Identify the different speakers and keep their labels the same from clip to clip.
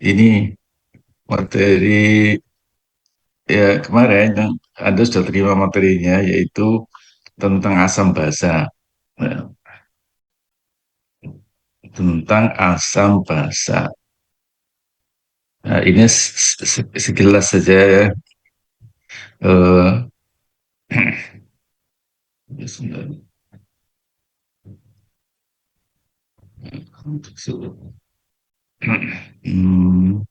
Speaker 1: Ini materi ya kemarin yang Anda sudah terima materinya yaitu tentang asam basa. Nah, tentang asam basa. Nah, ini sekilas saja ya. Eh, hmm,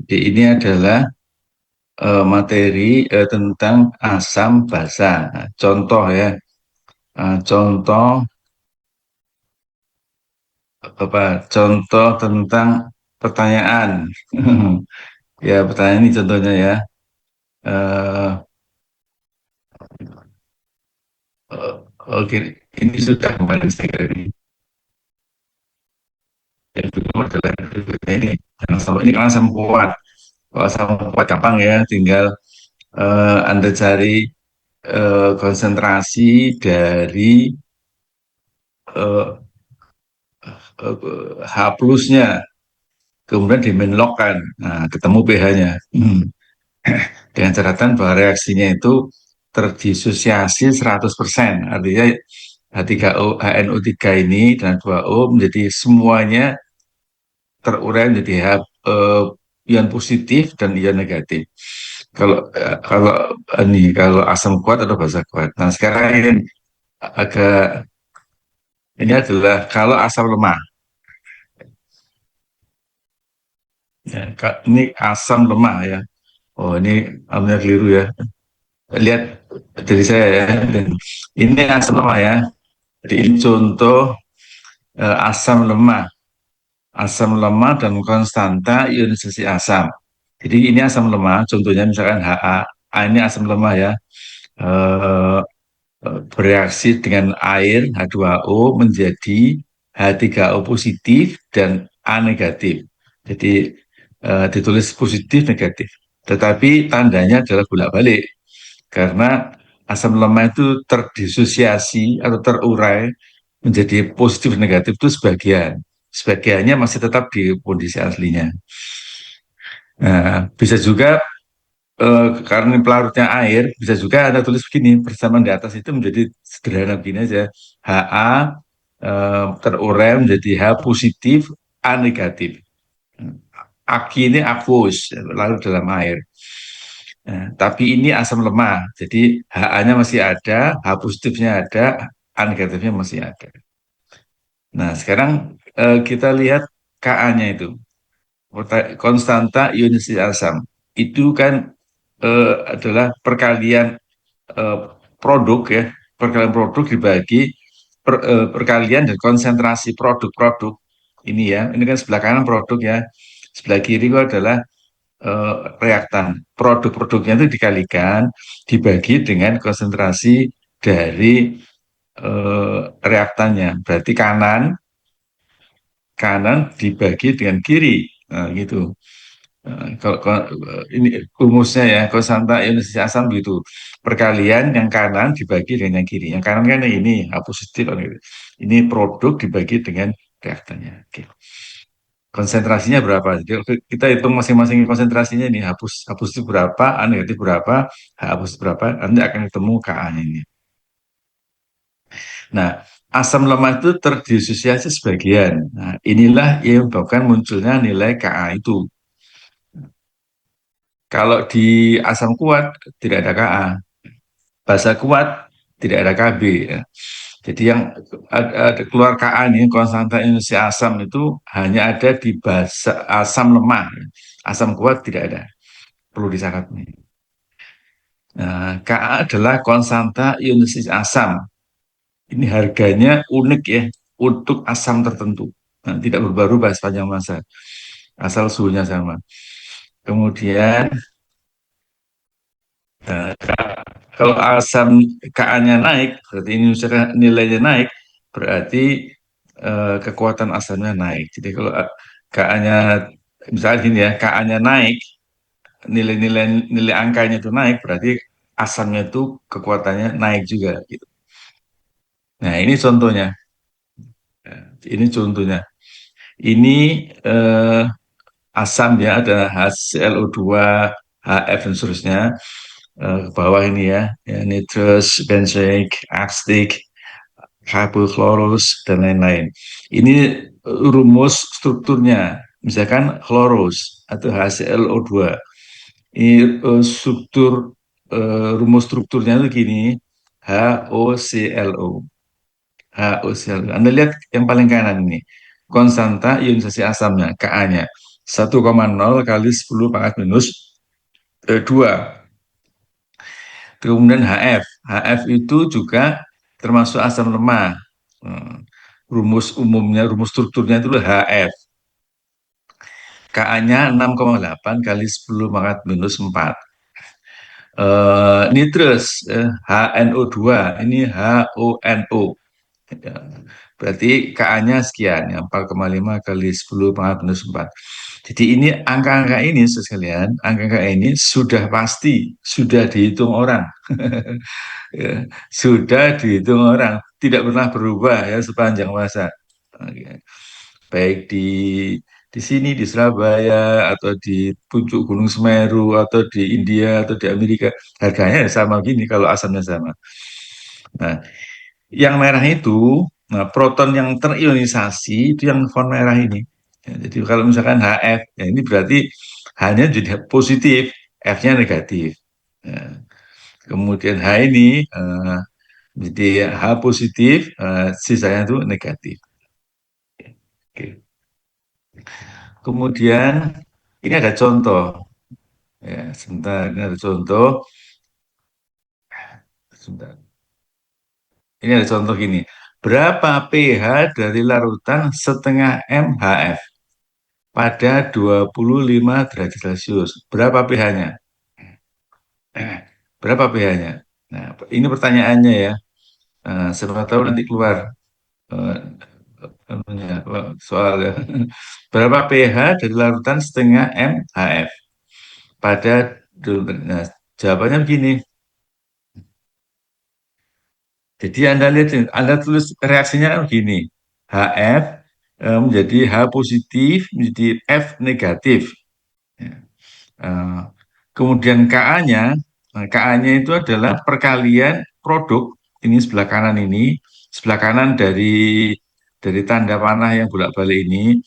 Speaker 1: ini adalah materi tentang asam basa. Nah, contoh ya. Contoh apa? Contoh tentang pertanyaan. Ya, pertanyaan ini contohnya ya. Eh, Oke, ini sudah kemarin saya kira ini. Yang kedua adalah berikutnya ini. Ini kan asam kuat. Kalau asam kuat gampang ya, tinggal Anda cari konsentrasi dari eh, H plusnya, kemudian dimenlokkan, nah, ketemu pH-nya. Dengan catatan bahwa reaksinya itu terdisosiasi 100%, artinya H3O, HNO3 ini dan 2O menjadi semuanya terurai menjadi ion positif dan ion negatif. Kalau asam kuat atau basa kuat. Nah sekarang agak ini adalah kalau asam lemah. Ya, ini asam lemah ya. Oh ini amnya keliru ya. Lihat dari saya ya. Ini asam lemah ya. Jadi ini contoh asam lemah. Asam lemah dan konstanta ionisasi asam. Jadi ini asam lemah, contohnya misalkan Ha. Ini asam lemah ya. Eh, Bereaksi dengan air H2O menjadi H3O positif dan A negatif. Jadi ditulis positif negatif. Tetapi tandanya adalah bolak-balik karena asam lemah itu terdisosiasi atau terurai menjadi positif negatif itu sebagian. Sebagiannya masih tetap di kondisi aslinya. Nah, bisa juga karena pelarutnya air, bisa juga Anda tulis begini, persamaan di atas itu menjadi sederhana begini aja. Ha terurai menjadi H positif, A negatif. Aki ini aqueous, larut dalam air. Nah, tapi ini asam lemah, jadi Ha-nya masih ada, H positifnya ada, A negatifnya masih ada. Nah, sekarang kita lihat Ka-nya itu, konstanta ionisasi asam. Itu kan adalah perkalian eh, produk ya, perkalian produk dibagi perkalian dan konsentrasi produk-produk ini ya. Ini kan sebelah kanan produk ya, sebelah kiri itu adalah reaktan. Produk-produknya itu dikalikan, dibagi dengan konsentrasi dari reaktannya. Berarti kanan kanan dibagi dengan kiri. Nah, gitu. Kalau ini rumusnya ya, konsanta ionisasi asam gitu. Perkalian yang kanan dibagi dengan yang kiri. Yang kanan kan ini H positif kan gitu. Ini produk dibagi dengan reaktannya. Oke. Konsentrasinya berapa? Jadi kita hitung masing-masing konsentrasinya nih. H positif berapa, A negatif berapa, H positif berapa. Nanti akan ketemu Ka-nya ini. Nah, asam lemah itu terdisosiasi sebagian. Nah, inilah yang menyebabkan munculnya nilai Ka itu. Kalau di asam kuat tidak ada Ka. Basa kuat tidak ada Kb. Ya. Jadi yang ada keluar Ka nih, konstanta ionisasi asam itu hanya ada di basa asam lemah. Asam kuat tidak ada. Perlu dicatat nih. Nah, Ka adalah konstanta ionisasi asam. Ini harganya unik ya untuk asam tertentu. Nah, tidak berubah-ubah sepanjang masa. Asal suhunya sama. Kemudian kalau asam Ka-nya naik, berarti ini misalkan nilainya naik, berarti kekuatan asamnya naik. Jadi kalau Ka-nya misalnya gini ya, Ka-nya naik, nilai-nilai nilai angkanya itu naik, berarti asamnya itu kekuatannya naik juga gitu. Nah, ini contohnya. Ya, ini contohnya. Ini eh, asam ya, ada HClO2, HF dan seterusnya. Ke bawah ini ya, ya nitrous, benzoic, acetic, hypochlorous dan lain-lain. Ini rumus strukturnya. Misalkan chloros atau HClO2. Ini rumus strukturnya itu gini, HOClO. HOClO. Anda lihat yang paling kanan ini. Konstanta ionisasi asamnya, Ka-nya. 1,0 kali 10 pangkat minus 2. Kemudian HF. HF itu juga termasuk asam lemah. Hmm. Rumus umumnya, rumus strukturnya itu HF. Ka-nya 6,8 kali 10 pangkat minus 4. Nitrous, HNO2, ini HONO. Ya. Berarti Ka-nya sekian, ya, 4,5 kali 10 pangkat minus 4. Jadi ini angka-angka ini, sekalian, angka-angka ini sudah pasti, sudah dihitung orang. Ya, sudah dihitung orang, tidak pernah berubah ya sepanjang masa. Oke. Baik di sini di Surabaya atau di puncak Gunung Semeru atau di India atau di Amerika, harganya sama gini kalau asamnya sama. Nah, yang merah itu, nah, proton yang terionisasi itu yang warna merah ini. Ya, jadi kalau misalkan HF, ya ini berarti hanya jadi positif, F-nya negatif. Ya. Kemudian H ini jadi H positif, sisanya itu negatif. Oke. Kemudian ini ada contoh, ya sebentar, ini ada contoh, sebentar. Ini ada contoh gini. Berapa pH dari larutan setengah mHf pada 25 derajat Celcius? Berapa pH-nya? Berapa pH-nya? Nah, ini pertanyaannya ya. Siapa tahu nanti keluar eh, soalnya. Berapa pH dari larutan setengah mHf pada nah, jawabannya begini. Jadi Anda lihat, Anda tulis reaksinya kan begini. HF menjadi H positif, menjadi F negatif. Ya. Eh, Kemudian Ka-nya, nah, Ka-nya itu adalah perkalian produk, ini sebelah kanan dari tanda panah yang bolak-balik ini,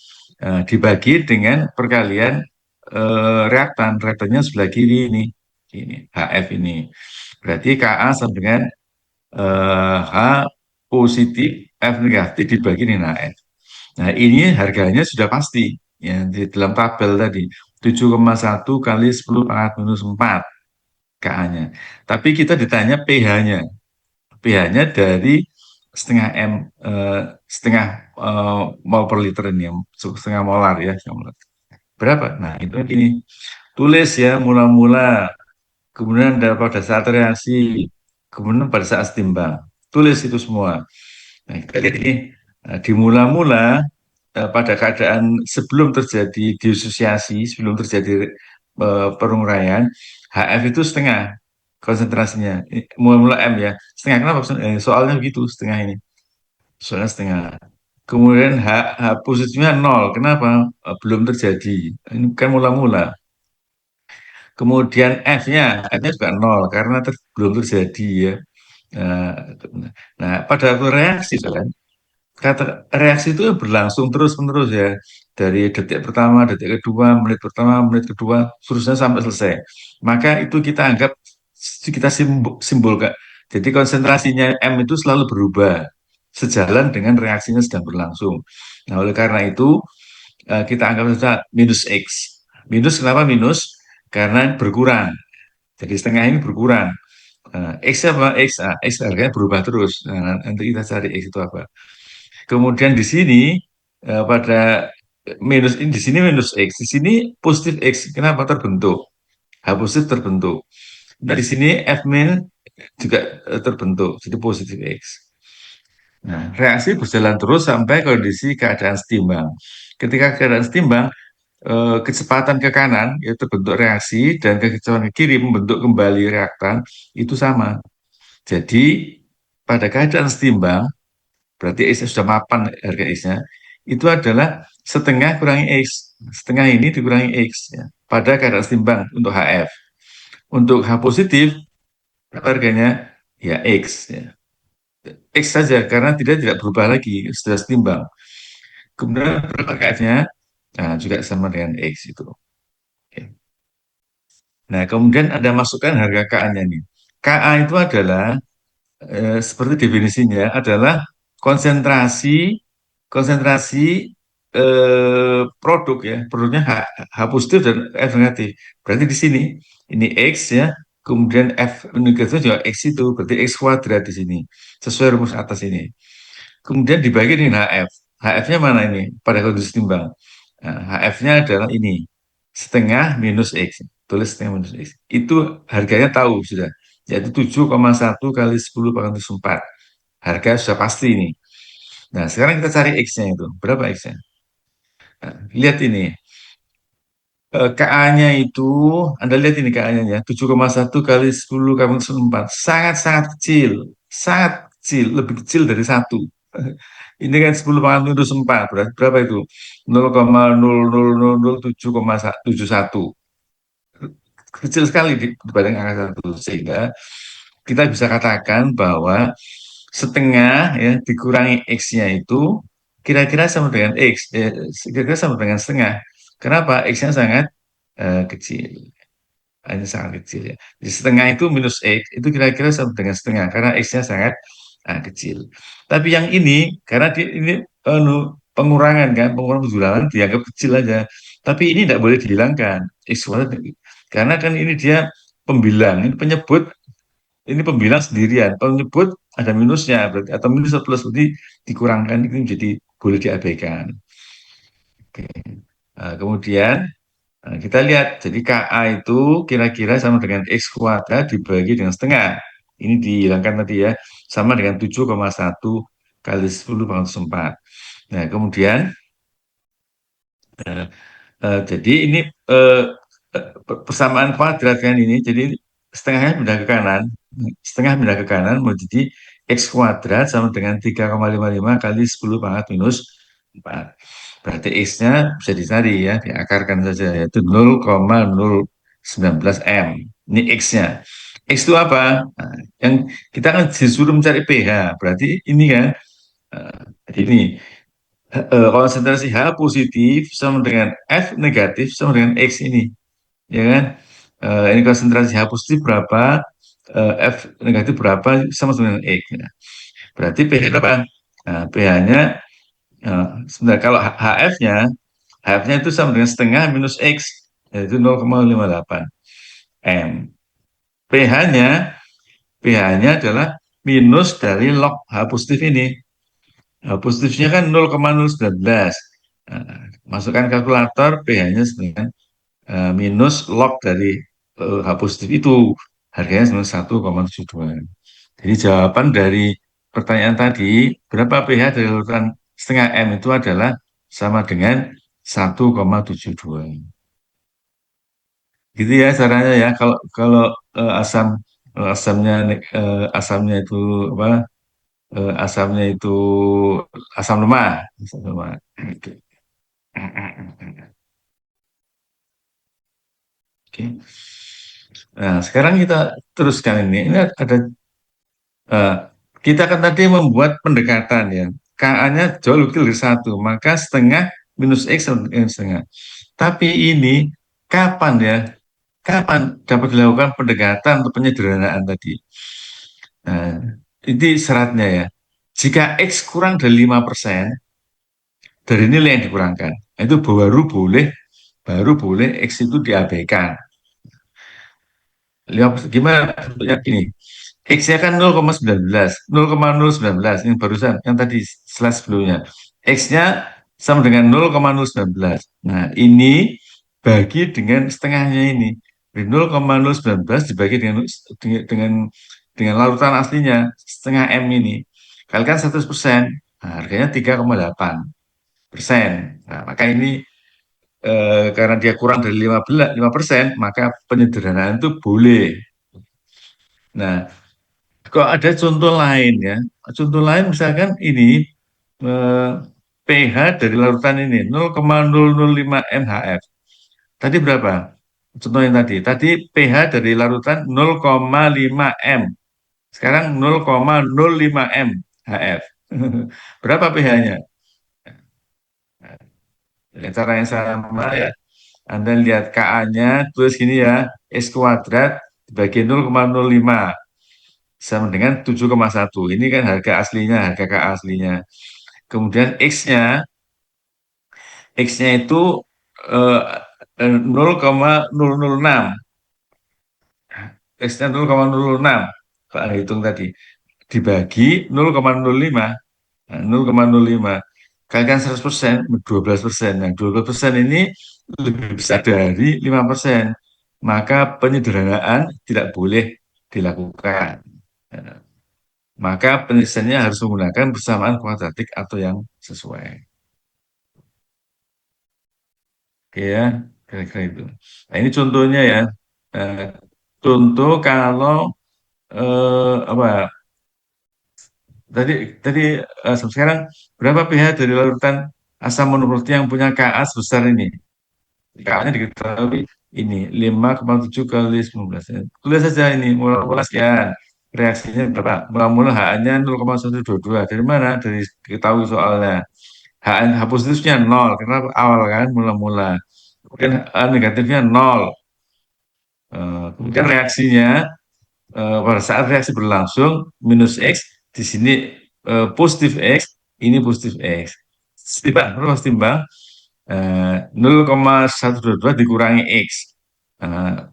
Speaker 1: dibagi dengan perkalian reaktannya sebelah kiri ini HF ini. Berarti Ka sama dengan H positif, F negatif dibagi dengan HF. Nah, ini harganya sudah pasti ya di dalam tabel tadi 7,1 kali 10 pangkat minus 4 Ka-nya. Tapi kita ditanya pH-nya. pH-nya dari setengah M setengah mol per liter ini, setengah molar ya. Berapa? Nah, itu ini tulis ya mula-mula, kemudian pada saat reaksi, kemudian pada saat timbang. Tulis itu semua. Nah, kita lihat ini di mula-mula pada keadaan sebelum terjadi disosiasi, sebelum terjadi perungaian, HF itu setengah konsentrasinya. Mula-mula M ya, setengah kenapa? Soalnya begitu, setengah ini. Soalnya setengah. Kemudian H positifnya nol. Kenapa? Belum terjadi. Ini kan mula-mula. Kemudian F-nya juga nol karena belum terjadi ya. Nah, nah, pada waktu reaksi kan, kata reaksi itu berlangsung terus-menerus ya, dari detik pertama, detik kedua, menit pertama, menit kedua, seterusnya sampai selesai. Maka itu kita anggap, kita simbolkan. Jadi konsentrasinya M itu selalu berubah sejalan dengan reaksinya sedang berlangsung. Nah, oleh karena itu kita anggap saja minus X. Minus kenapa minus? Karena berkurang. Jadi setengah ini berkurang. X apa? X harganya berubah terus. Nah, nanti kita cari X itu apa. Kemudian di sini pada minus ini, di sini minus X, di sini positif X. Kenapa terbentuk? H positif terbentuk. Nah, di sini F min juga terbentuk, jadi positif X. Nah, reaksi berjalan terus sampai kondisi keadaan setimbang. Ketika keadaan setimbang, kecepatan ke kanan yaitu bentuk reaksi dan kecepatan ke kiri membentuk kembali reaktan itu sama. Jadi pada keadaan setimbang, berarti X sudah mapan harga X-nya, itu adalah setengah kurangi X. Setengah ini dikurangi X ya, pada keadaan setimbang untuk HF. Untuk H positif, harganya ya X. Ya. X saja, karena tidak berubah lagi, sudah setimbang. Kemudian berapa KF-nya? Nah, juga sama dengan X itu. Oke. Nah, kemudian ada masukkan harga KA-nya nih. KA itu adalah seperti definisinya adalah konsentrasi konsentrasi produk ya, produknya H positif dan F negatif. Berarti di sini ini X ya, kemudian F negatif juga X itu berarti X kuadrat di sini sesuai rumus atas ini. Kemudian dibagi dengan HF. HF-nya mana ini pada kondisi timbang? Nah, HF-nya adalah ini setengah minus X. Tulis setengah minus X. Itu harganya tahu sudah, yaitu 7,1 kali 10 pangkat 4. Harga sudah pasti ini. Nah, sekarang kita cari X-nya itu. Berapa X-nya? Nah, lihat ini. KA-nya itu, Anda lihat ini KA-nya ya, 7,1 kali 10 kali 4. Sangat-sangat kecil. Sangat kecil, lebih kecil dari satu. Ini kan 10 pangkat minus 4, berarti berapa itu? 0,00007,71. Kecil sekali dibanding angka satu. Sehingga kita bisa katakan bahwa setengah ya dikurangi X-nya itu kira-kira sama dengan X, kira-kira sama dengan setengah. Kenapa? X-nya sangat kecil, hanya sangat kecil ya. Di setengah itu minus X, itu kira-kira sama dengan setengah, karena X-nya sangat kecil. Tapi yang ini, karena ini pengurangan kan, pengurangan penjualan dianggap kecil aja. Tapi ini tidak boleh dihilangkan, X kuadrat. Karena kan ini dia pembilang, ini penyebut, ini pembilang sendirian. Penyebut ada minusnya, berarti atau minus atau plus, berarti dikurangkan, itu jadi boleh diabaikan. Oke. Kemudian kita lihat, jadi KA itu kira-kira sama dengan X kuadrat dibagi dengan setengah. Ini dihilangkan tadi ya, sama dengan 7,1 kali 10 pangkat 4. Nah, kemudian eh, jadi ini eh, persamaan kuadrat kan ini, jadi setengahnya pindah ke kanan, setengah pindah ke kanan menjadi X kuadrat sama dengan 3,55 kali 10 pangkat minus 4. Berarti X-nya bisa dicari ya, diakarkan saja, yaitu 0,019 M. Ini X-nya. X itu apa? Nah, yang kita kan disuruh mencari pH, berarti ini kan, jadi ini konsentrasi H positif sama dengan F negatif sama dengan X ini, ya kan? Ini konsentrasi H positif berapa, F negatif berapa sama dengan X. Nah, berarti pH berapa? Nah, pH-nya sebentar, kalau HF-nya itu sama dengan setengah minus X, yaitu 0,58 M. pH-nya pH-nya adalah minus dari log H positif ini. H positifnya kan 0,019. Nah, masukkan kalkulator, pH-nya sebenarnya minus log dari H positif itu. Harganya sebenarnya 1,72. Jadi jawaban dari pertanyaan tadi, berapa pH dari larutan setengah M itu adalah sama dengan 1,72. Gitu ya caranya ya. Kalau kalau asam asamnya asamnya itu apa? Asamnya itu asam lemah. Asam lemah. Oke. Oke. Nah, sekarang kita teruskan ini. Ini ada eh, kita kan tadi membuat pendekatan ya. KA-nya jauh lebih kecil dari satu, maka setengah minus X sama dengan setengah. Tapi ini kapan ya? Kapan dapat dilakukan pendekatan atau penyederhanaan tadi? Nah, ini syaratnya ya. Jika X kurang dari 5% dari nilai yang dikurangkan, itu baru boleh X itu diabaikan. Gimana bentuknya gini? X-nya kan 0,19, 0,019 yang barusan, yang tadi slide sebelumnya. X-nya sama dengan 0,019. Nah, ini bagi dengan setengahnya ini. 0,019 dibagi dengan larutan aslinya, setengah M ini. Kalikan 100%, nah, harganya 3,8%. Nah, maka ini karena dia kurang dari 5%, maka penyederhanaan itu boleh. Nah, kok ada contoh lain ya. Contoh lain misalkan ini eh, pH dari larutan ini 0,005 mHf. Tadi berapa? Contohnya tadi. Tadi pH dari larutan 0,5 M. Sekarang 0,05 mHf. Berapa pH-nya? Dengan cara yang sama ya. Anda lihat Ka-nya tulis gini ya, S kuadrat dibagi 0,05 sama dengan 7,1. Ini kan harga aslinya, harga Ka aslinya. Kemudian X-nya itu eh, 0,006. X-nya 0,006. Pak hitung tadi. Dibagi 0,05. Nah, 0,05. Kalikan 100%, 12%. Nah, 12% ini lebih besar dari 5%. Maka penyederhanaan tidak boleh dilakukan. Nah, maka penyelesaiannya harus menggunakan persamaan kuadratik atau yang sesuai. Oke ya, kira-kira itu. Nah, ini contohnya ya. Eh, contoh kalau apa tadi tadi sekarang berapa pH dari larutan asam monoprotein yang punya Ka sebesar ini? Ka-nya diketahui ini 5,7 kali 19. Tulis saja ini mula-mula sekian. Reaksinya berapa? Mula-mula H-nya 0,122. Dari mana? Dari diketahui soalnya. H positifnya 0 karena awal kan mula-mula. Kemudian negatifnya 0. Kemudian reaksinya pada saat reaksi berlangsung minus X di sini positif X, ini positif X. Setimbang, terus timbang 0,122 dikurangi X.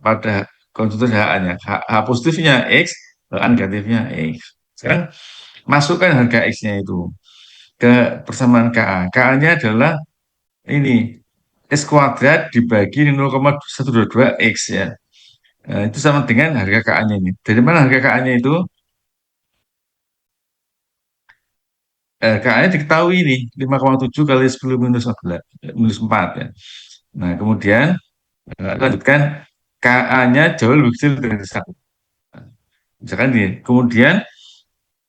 Speaker 1: Pada konstitusi H-nya, H positifnya X, H negatifnya X. Sekarang masukkan harga X-nya itu ke persamaan Ka. Ka-nya adalah ini X kuadrat dibagi 0,122 X ya. Itu sama dengan harga KA-nya ini. Dari mana harga KA-nya itu? KA-nya diketahui ini 5,7 kali 10 minus 14, minus 4 ya. Nah, kemudian lanjutkan KA-nya jauh lebih kecil dari 1. Misalkan ini. Kemudian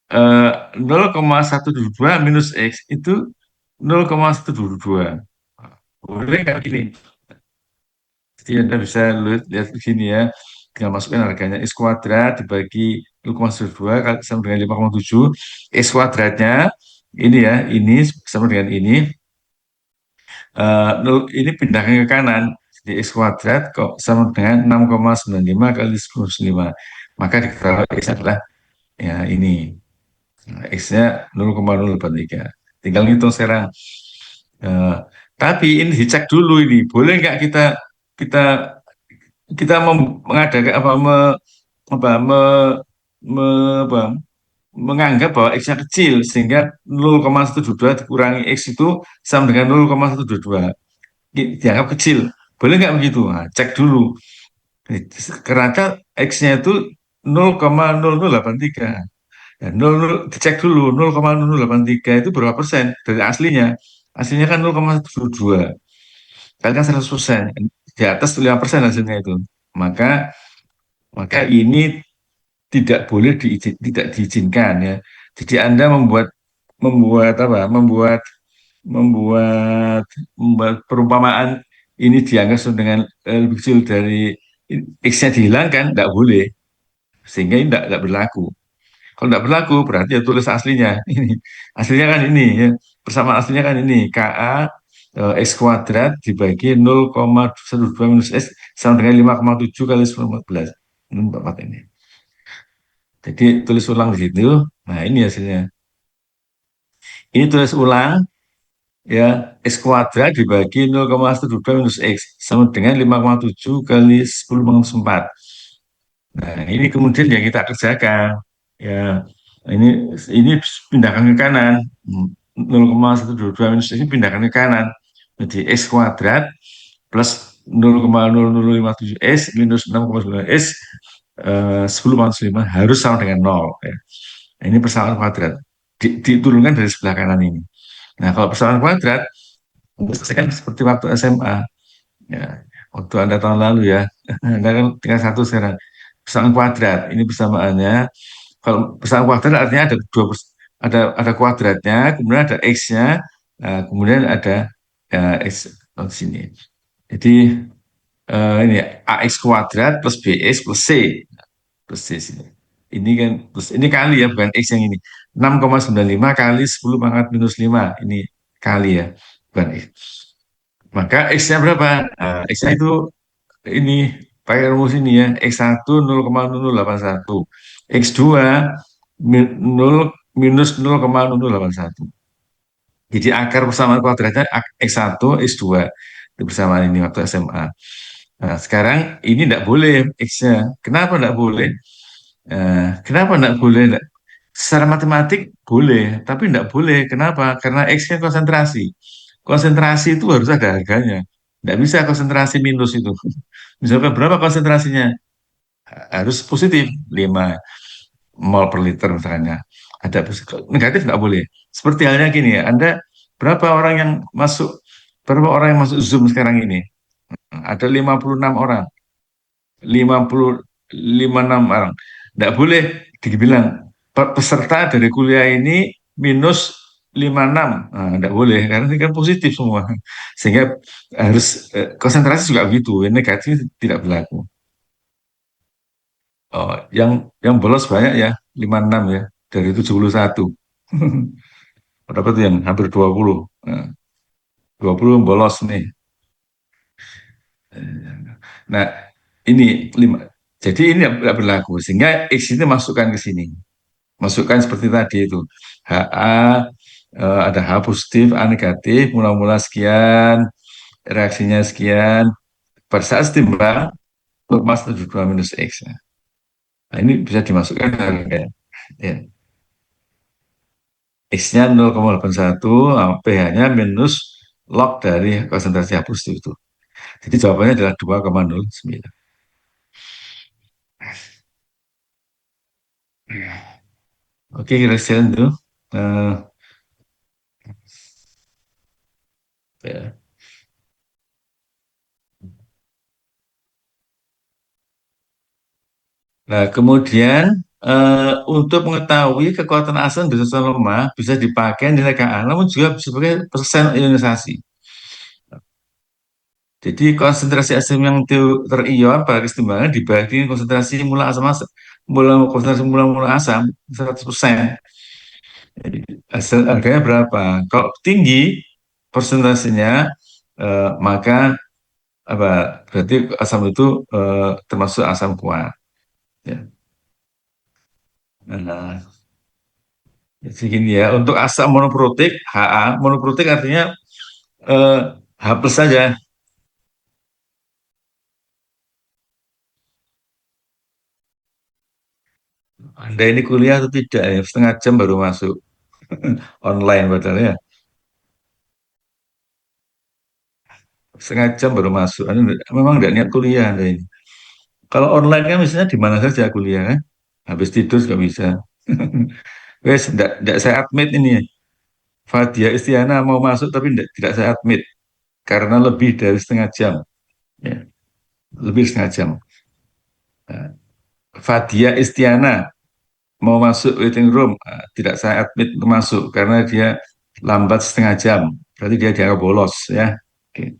Speaker 1: 0,122 minus X itu 0,122. Boleh nggak gini? Jadi Anda bisa lihat di sini ya. Tinggal masukkan harganya X kuadrat dibagi 0,2 sama dengan 5,7. X kuadratnya ini ya, ini sama dengan ini. Ini pindahkan ke kanan. Jadi X kuadrat kok sama dengan 6,95 kali 10 lima. Maka diketahui X adalah ya ini. Nah, X-nya 0,083. Tinggal ngitung sekarang. Eh, tapi ini dicek dulu ini. Boleh nggak kita kita kita mengadakan apa, apa, menganggap bahwa X-nya kecil sehingga 0,122 dikurangi X itu sama dengan 0,122 dianggap kecil. Boleh nggak begitu? Nah, cek dulu. Ternyata X-nya itu 0,0083. Ya, 00, dicek dulu 0,0083 itu berapa persen dari aslinya. Aslinya kan 0,122. Kali kan 100%. Di atas 5% hasilnya itu. Maka maka ini tidak diizinkan ya. Jadi Anda membuat apa? Membuat membuat perumpamaan ini dianggap dengan lebih kecil dari X-nya dihilangkan, tidak boleh. Sehingga ini tidak berlaku. Kalau tidak berlaku, berarti ya tulis aslinya. Ini aslinya kan ini ya. Persamaan aslinya kan ini Ka X kuadrat dibagi 0,12 minus X sama dengan 5,7 kali 10 14. Ini 4 ini. Jadi tulis ulang di situ. Nah, ini hasilnya. Ini tulis ulang ya X kuadrat dibagi 0,122 minus X sama dengan 5,7 kali 10 minus 4. Nah, ini kemudian yang kita kerjakan. Ya, ini pindahkan ke kanan. 0,122 minus X ini pindahkan ke kanan. Jadi X kuadrat plus 0,0057 S minus 6,9 S 10 minus 5 harus sama dengan 0. Ya. Nah, ini persamaan kuadrat. diturunkan dari sebelah kanan ini. Nah, kalau persamaan kuadrat, kan seperti waktu SMA, ya, waktu Anda tahun lalu ya, Anda kan tinggal satu sekarang. Persamaan kuadrat, ini persamaannya. Kalau persamaan kuadrat artinya ada ada kuadratnya, kemudian ada x-nya, kemudian ada x di sini. Jadi ini ax kuadrat plus bx plus c persis ini. Ini kan terus ini kali ya, bukan x yang ini. 6,95 kali 10 pangkat minus 5 ini kali ya, bukan x. Maka x-nya berapa? X-nya itu ini pakai rumus ini ya, x1 0,0081, x2 0 minus 0,0081. Jadi akar persamaan kuadratnya x1 x2 itu persamaan ini waktu SMA. Nah, sekarang ini tidak boleh x-nya. Kenapa tidak boleh? Kenapa tidak boleh? Secara matematik boleh, tapi tidak boleh. Kenapa? Karena X-nya konsentrasi. Konsentrasi itu harus ada harganya. Tidak bisa konsentrasi minus itu. Misalkan berapa konsentrasinya? Harus positif, 5 mol per liter misalnya. Ada negatif nggak boleh. Seperti halnya gini ya, Anda berapa orang yang masuk Zoom sekarang ini? Ada 56 orang. 56 orang. Tidak boleh dibilang peserta dari kuliah ini minus 56. Nah, tidak boleh, karena ini kan positif semua. Sehingga harus konsentrasi juga begitu, negatif tidak berlaku. Oh, yang bolos banyak ya, 56 ya, dari 71. Berapa tuh yang hampir 20. Nah, 20 yang bolos nih. Nah, ini 5. Jadi ini tidak berlaku, sehingga X itu masukkan ke sini. Masukkan seperti tadi itu. HA, ada H positif, A negatif, mula-mula sekian, reaksinya sekian. Pada saat setimbang, mas 72 minus X. Nah, ini bisa dimasukkan kayak ya. X-nya 0,81, pH-nya minus log dari konsentrasi H positif itu. Jadi jawabannya adalah 2,09. Oke, kira-kira itu. Eh, ya. Nah, kemudian untuk mengetahui kekuatan asam dan susunan lemah bisa dipakai nilai Ka, namun juga sebagai persen ionisasi. Jadi konsentrasi asam yang terion pada kesetimbangan dibagi konsentrasi konsentrasi mula asam 100%. Jadi, harganya berapa? Kalau tinggi persentasenya, maka apa? Berarti asam itu termasuk asam kuat. Ya. Nah, jadi gini ya, untuk asam monoprotik, HA, monoprotik artinya eh, H plus saja. Anda ini kuliah atau tidak ya? Setengah jam baru masuk online padahal ya. Setengah jam baru masuk. Memang tidak niat kuliah Anda ini. Kalau online kan misalnya di mana saja kuliah kan? Habis tidur juga bisa. Wes, tidak saya admit ini. Fadia Istiana mau masuk tapi tidak saya admit. Karena lebih dari setengah jam. Ya, lebih setengah jam. Nah, Fadia Istiana mau masuk waiting room, tidak saya admit untuk masuk karena dia lambat setengah jam. Berarti dia dianggap bolos ya. Oke.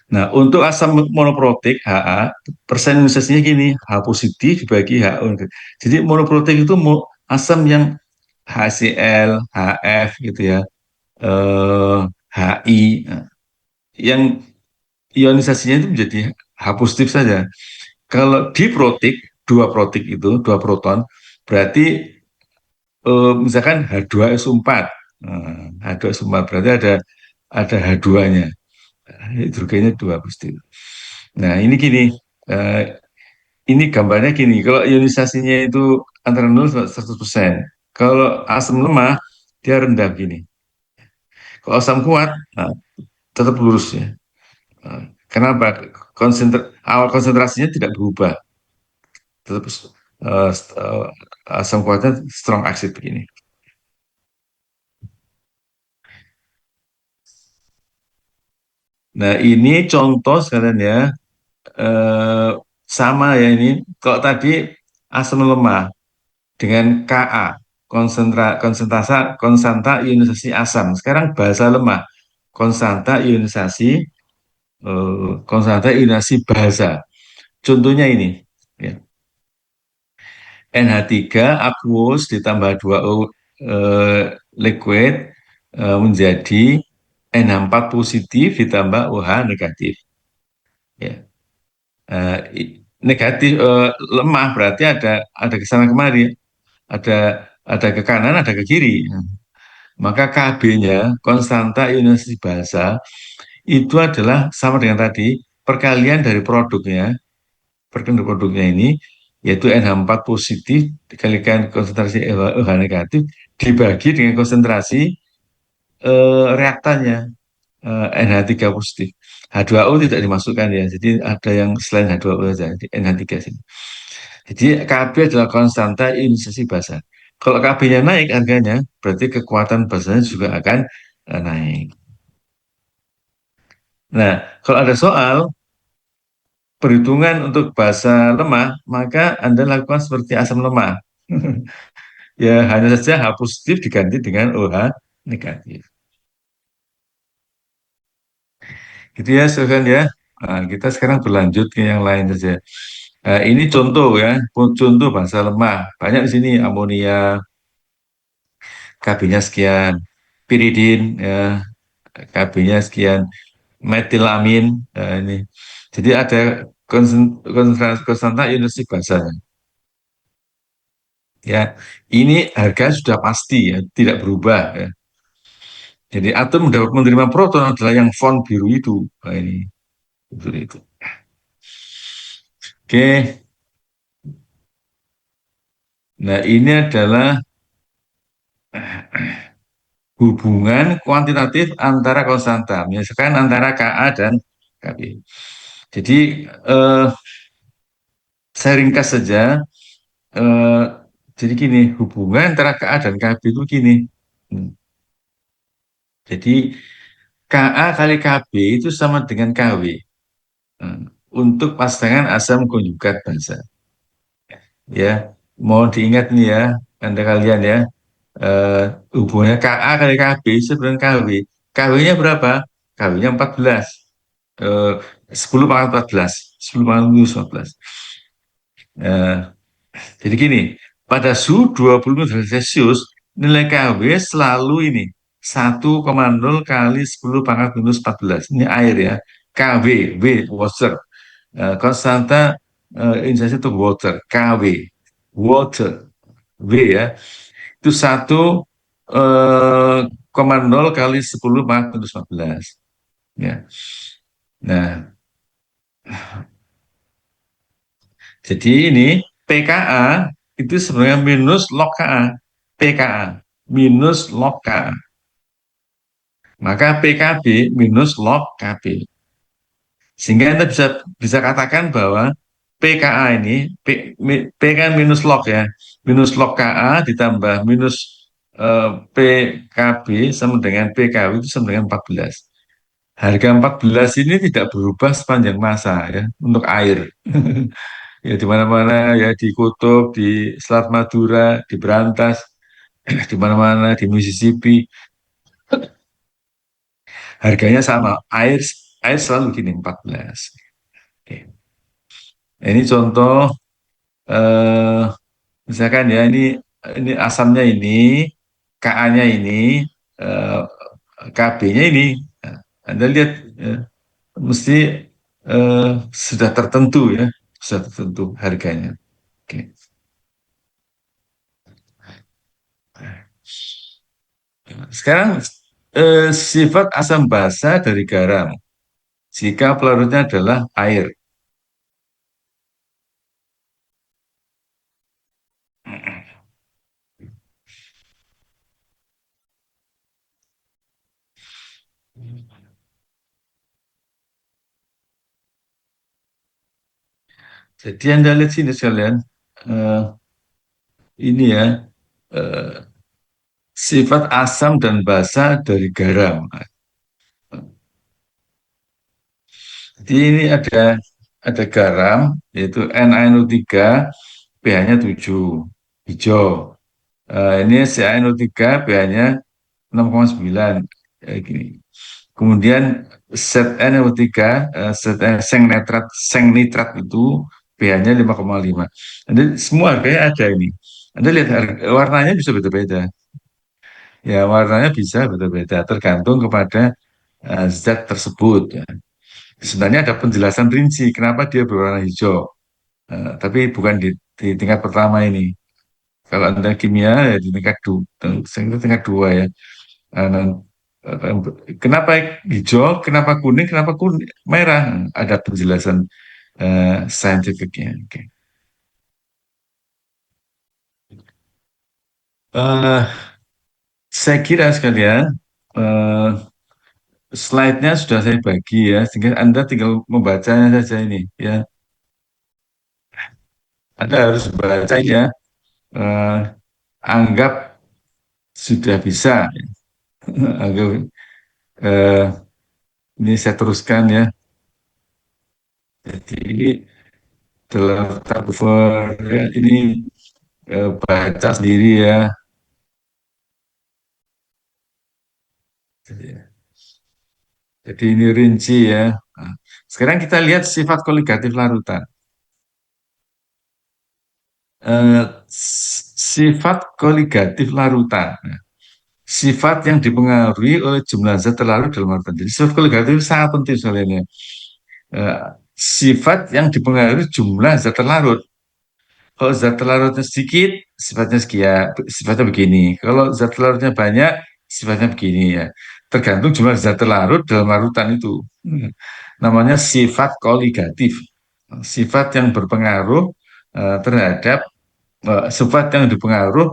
Speaker 1: Nah, untuk asam monoprotik HA, persentasenya gini, H positif dibagi HO. Jadi monoprotik itu asam yang HCl, HF gitu ya, HI, yang ionisasinya itu menjadi H positif saja. Kalau diprotik, dua proton, berarti misalkan H2SO4. H2SO4 berarti ada H2-nya. Hidrogennya 2 pasti. Nah, ini gini. eh, ini gambarnya gini. Kalau ionisasinya itu antara 0 sampai 100%. Kalau asam lemah, dia rendah begini. Kalau asam kuat, nah, tetap lurus ya. Kenapa? Awal konsentrasinya tidak berubah. Tetap eh, asam kuatnya strong acid begini. Nah, ini contoh sekalian ya, eh, sama ya ini. Kalau tadi asam lemah dengan Ka, konstanta ionisasi asam. Sekarang basa lemah, konstanta ionisasi konstanta ionisasi basa. Contohnya ini, ya. NH3 aqueous ditambah 2O liquid menjadi NH4 positif ditambah OH negatif. Ya. Negatif lemah berarti ada kesana kemari, ada ke kanan, ada ke kiri. Maka Kb-nya konstanta ionisasi basa itu adalah sama dengan tadi perkalian dari produknya ini yaitu NH4 positif dikalikan konsentrasi OH negatif dibagi dengan konsentrasi reaktannya NH3 positif. H2O tidak dimasukkan ya, jadi ada yang selain H2O saja, di NH3 sini. Jadi Kb adalah konstanta ionisasi basa. Kalau Kb-nya naik harganya, berarti kekuatan basanya juga akan naik. Nah, kalau ada soal perhitungan untuk basa lemah, maka Anda lakukan seperti asam lemah. Ya, hanya saja H positif diganti dengan OH negatif. Gitu ya, Sofyan ya. Nah, kita sekarang berlanjut ke yang lain saja. Ini contoh ya, contoh basa lemah. Banyak di sini amonia, Kb-nya sekian, piridin, ya, Kb-nya sekian, metilamin, ini. Jadi ada konsentrasi konstanta ionisasi basanya. Ya, ini harga sudah pasti ya, tidak berubah ya. Jadi atom dapat menerima proton adalah yang font biru itu. Nah, ini seperti itu. Oke, nah ini adalah hubungan kuantitatif antara konstanta, misalkan antara Ka dan Kb. Jadi saya ringkas saja. eh, jadi gini, hubungan antara Ka dan Kb itu gini. Hmm. Jadi Ka kali Kb itu sama dengan Kw. Hmm. Untuk pasangan asam konjugat basa. Ya, mohon diingat nih ya, Anda kalian ya. eh, Hubungannya Ka kali Kb sebenarnya Kw. Kw-nya berapa? Kw-nya 14. Eh, 10 pangkat 14. 10 pangkat minus 14. Eh, jadi gini, pada suhu 20 derajat Celcius, nilai Kw selalu ini 1,0 kali 10 pangkat minus 14. Ini air ya. Kw, W, water. Konstanta inisiasi itu water, Kw. Water, W ya. Itu 1,0 kali 10 pangkat 14. Ya. Nah, jadi ini pKa itu sebenarnya minus log Ka. pKa minus log Ka. Maka PKb minus log Kb. Sehingga Anda bisa katakan bahwa PKa ini, P kan minus log ya, minus log Ka ditambah minus PKb sama dengan PKw itu sama dengan 14. Harga 14 ini tidak berubah sepanjang masa ya untuk air. Ya di mana-mana ya di Kutub, di Selat Madura, di Berantas, di mana-mana di Mississippi harganya sama. Air selalu gini 14. Oke. Nah, ini contoh eh, misalkan ya ini asamnya ini, Ka-nya ini, eh, Kb-nya ini. Nah, Anda lihat ya, mesti eh, sudah tertentu ya, sudah tertentu harganya. Oke. Sekarang sifat asam basa dari garam jika pelarutnya adalah air. Jadi Anda lihat sini sekalian, eh, ini ya, eh, sifat asam dan basa dari garam. Jadi ini ada garam yaitu NaNO3 pH-nya 7 hijau. Ini CaNO3 pH-nya 6,9 gini. Kemudian ZnO3 seng nitrat itu pH-nya 5,5. Anda semua harganya ada ini. Anda lihat warnanya bisa beda-beda. Ya, warnanya bisa beda-beda tergantung kepada zat tersebut. Ya. Sebenarnya ada penjelasan rinci kenapa dia berwarna hijau. Tapi bukan di tingkat pertama ini. Kalau Anda kimia ya di tingkat dua ya. Nah, kenapa hijau, kenapa kuning, merah? Ada penjelasan saintifiknya. Oke. Eh, saya kira sekalian eh, slide-nya sudah saya bagi ya, sehingga Anda tinggal membacanya saja ini ya. Anda harus baca ya. Eh, Anggap sudah bisa. Anggap, eh, ini saya teruskan ya. Jadi dalam cover ya, ini baca sendiri ya. Jadi ini rinci ya. Nah, sekarang kita lihat sifat koligatif larutan. Sifat koligatif larutan. Nah, sifat yang dipengaruhi oleh jumlah zat terlarut dalam larutan. Jadi sifat koligatif sangat penting soalnya. Eh, Sifat yang dipengaruhi jumlah zat terlarut. Kalau zat larutnya sedikit, sifatnya sekian, sifatnya begini. Kalau zat larutnya banyak, sifatnya begini ya. Tergantung jumlah zat larut dalam larutan itu. Namanya sifat koligatif. Sifat yang berpengaruh terhadap sifat yang dipengaruh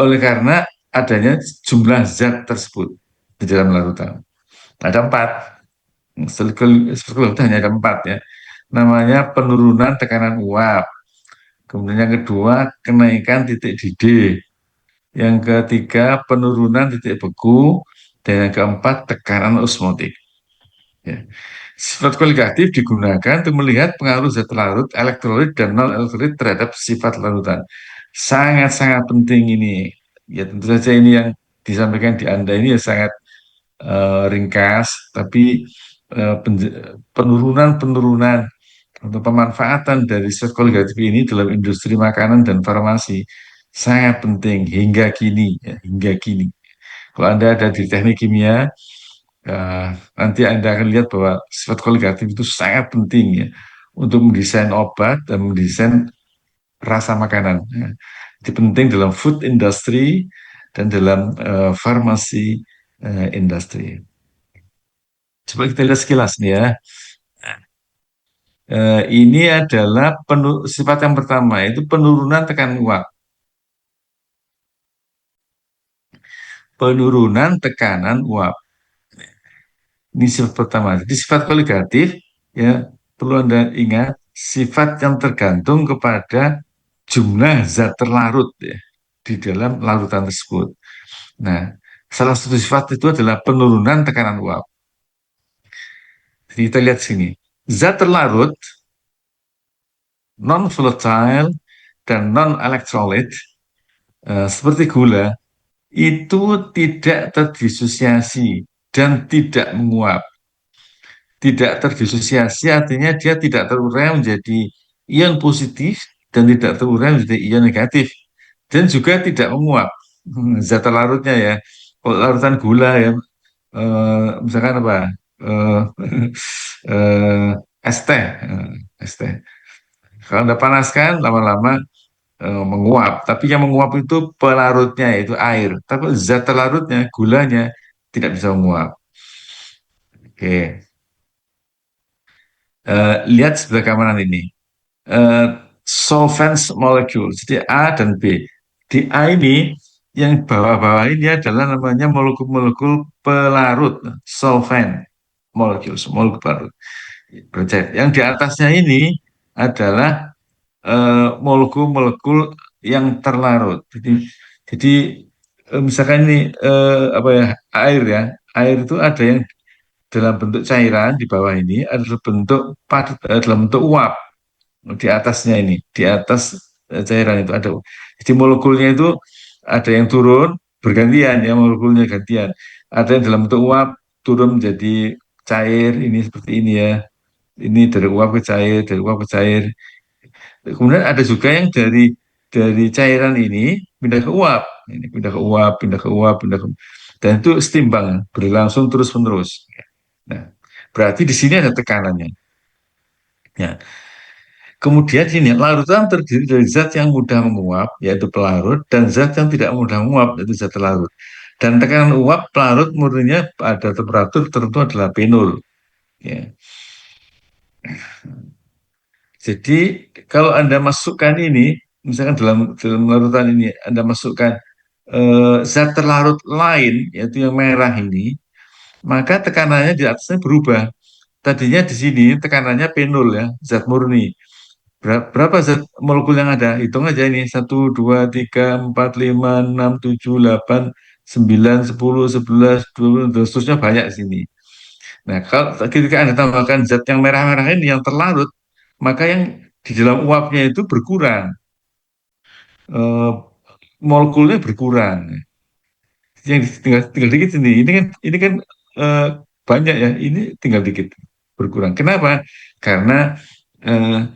Speaker 1: oleh karena adanya jumlah zat tersebut di dalam larutan. Ada empat. Sifat koligatif hanya ada empat ya. Namanya penurunan tekanan uap. Kemudian yang kedua, kenaikan titik didih. Yang ketiga, penurunan titik beku. Dan yang keempat, tekanan osmotik. Ya. Sifat koligatif digunakan untuk melihat pengaruh zat larut, elektrolit, dan non-elektrolit terhadap sifat larutan. Sangat-sangat penting ini. Ya tentu saja ini yang disampaikan di Anda ini ya sangat ringkas, tapi penurunan-penurunan untuk pemanfaatan dari sifat koligatif ini dalam industri makanan dan farmasi sangat penting hingga kini, ya, hingga kini. Kalau Anda ada di teknik kimia, nanti Anda akan lihat bahwa sifat koligatif itu sangat penting ya untuk mendesain obat dan mendesain rasa makanan. Ya. Itu penting dalam food industry dan dalam farmasi industri. Coba kita lihat sekilas nih ya. Ini adalah sifat yang pertama, yaitu penurunan tekanan uap. Penurunan tekanan uap. Ini sifat pertama. Jadi sifat koligatif, ya perlu Anda ingat, sifat yang tergantung kepada jumlah zat terlarut ya, di dalam larutan tersebut. Nah, salah satu sifat itu adalah penurunan tekanan uap. Jadi kita lihat sini. Zat terlarut, non-volatile, dan non-elektrolit, seperti gula, itu tidak terdisosiasi dan tidak menguap. Tidak terdisosiasi artinya dia tidak terurai menjadi ion positif dan tidak terurai menjadi ion negatif. Dan juga tidak menguap. Zat larutnya ya. Kalau larutan gula ya, misalkan apa? Eh, es teh. Es teh. Kalau Anda panaskan, lama-lama menguap. Tapi yang menguap itu pelarutnya, yaitu air. Tapi zat larutnya, gulanya, tidak bisa menguap. Oke. Lihat sebelah kanan ini. eh, Solvents molecule, jadi A dan B. Di A ini, yang bawah-bawah ini adalah namanya molekul-molekul pelarut, solvent molecule, molekul pelarut. Yang di atasnya ini adalah molekul-molekul yang terlarut. Jadi misalkan ini apa ya, air ya, air itu ada yang dalam bentuk cairan di bawah ini, ada dalam bentuk dalam bentuk uap di atasnya ini, di atas cairan itu ada. Jadi molekulnya itu ada yang turun bergantian ya, molekulnya gantian. Ada yang dalam bentuk uap turun menjadi cair ini seperti ini ya. Ini dari uap ke cair, dari uap ke cair. Kemudian ada juga yang dari cairan ini pindah ke uap, ini pindah ke uap, pindah ke uap, pindah ke, dan itu setimbang berlangsung terus menerus. Nah, berarti di sini ada tekanannya. Ya. Kemudian sini larutan terdiri dari zat yang mudah menguap, yaitu pelarut, dan zat yang tidak mudah menguap, yaitu zat larut. Dan tekanan uap pelarut murninya pada temperatur tertentu adalah P0. Ya. Jadi kalau Anda masukkan ini, misalkan dalam larutan ini Anda masukkan zat terlarut lain, yaitu yang merah ini, maka tekanannya di atasnya berubah. Tadinya di sini tekanannya P0 ya, zat murni. Berapa zat molekul yang ada? Hitung aja ini. 1, 2, 3, 4, 5, 6, 7, 8, 9, 10, 11, 12, dan seterusnya banyak di sini. Nah, kalau ketika Anda tambahkan zat yang merah-merah ini yang terlarut, maka yang di dalam uapnya itu berkurang. Eh, Molekulnya berkurang. Yang tinggal dikit ini kan eh, banyak ya. Ini tinggal dikit berkurang. Kenapa? Karena eh,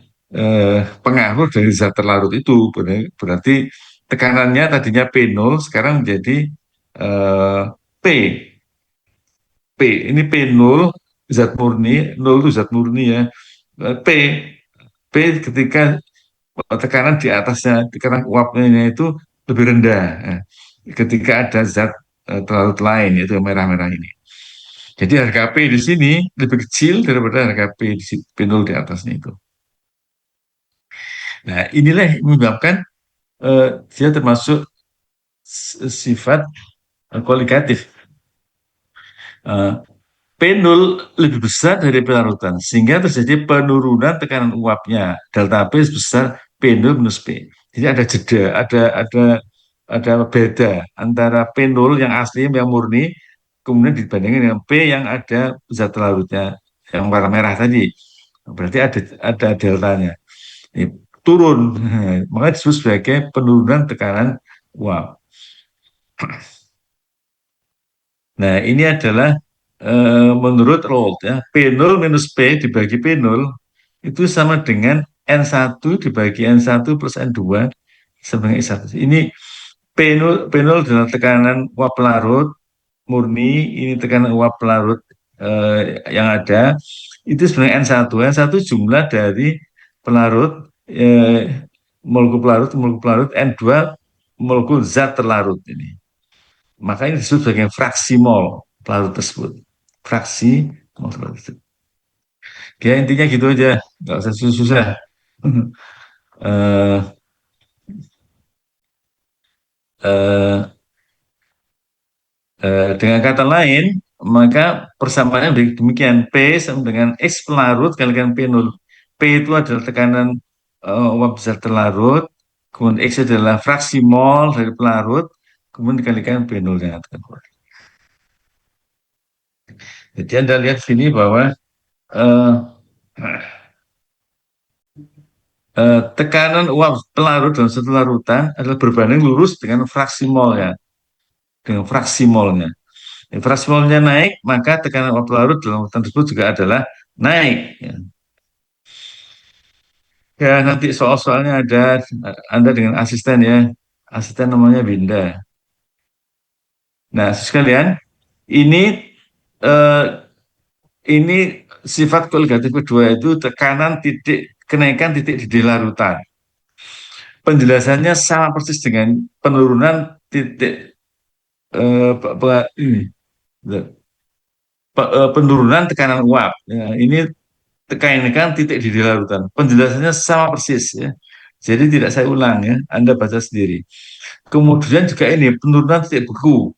Speaker 1: pengaruh dari zat terlarut itu berarti tekanannya tadinya P0 sekarang menjadi eh, P. P ini P0 zat murni, 0 itu zat murni ya. P P ketika tekanan di atasnya, tekanan uapnya itu lebih rendah. Ketika ada zat terlarut lain yaitu yang merah-merah ini. Jadi harga P di sini lebih kecil daripada harga P0 di atasnya itu. Nah, inilah yang menyebabkan dia termasuk sifat kualitatif. Eh, P0 lebih besar dari pelarutan, sehingga terjadi penurunan tekanan uapnya. Delta P sebesar P0 minus P. Jadi ada jeda, ada beda antara P0 yang asli, yang murni, kemudian dibandingkan dengan P yang ada zat larutnya, yang warna merah tadi. Berarti ada deltanya. Ini turun, makanya disebut sebagai penurunan tekanan uap. Nah, ini adalah menurut Raoult ya, P0 minus P dibagi P0 itu sama dengan N1 dibagi N1 plus N2 sama dengan I1. Ini P0 adalah tekanan uap pelarut murni, ini tekanan uap pelarut yang ada, itu sebenarnya N1. N1 jumlah dari pelarut, molekul pelarut, N2 molekul zat terlarut ini. Makanya disebut sebagai fraksi mol pelarut tersebut. Fraksi mol pelarut tersebut. Ya intinya gitu aja, nggak usah susah-susah. eh, eh, dengan kata lain, maka persamaannya demikian. P sama dengan X pelarut kalikan P0. P itu adalah tekanan uap besar terlarut, kemudian X adalah fraksi mol dari pelarut, kemudian dikalikan P0-nya. Jadi Anda lihat sini bahwa eh, tekanan uap pelarut dalam satu larutan adalah berbanding lurus dengan fraksi molnya, dengan fraksi molnya. Fraksi molnya naik, maka tekanan uap pelarut dalam larutan tersebut juga adalah naik. Ya, ya nanti soal-soalnya ada Anda dengan asisten ya, asisten namanya Binda. Nah, sekalian, ini eh, ini sifat koligatif kedua itu tekanan titik kenaikan titik di larutan. Penjelasannya sama persis dengan penurunan titik ini penurunan tekanan uap. Ya, ini tekankan titik di larutan. Penjelasannya sama persis ya. Jadi tidak saya ulang ya, Anda baca sendiri. Kemudian juga ini penurunan titik beku.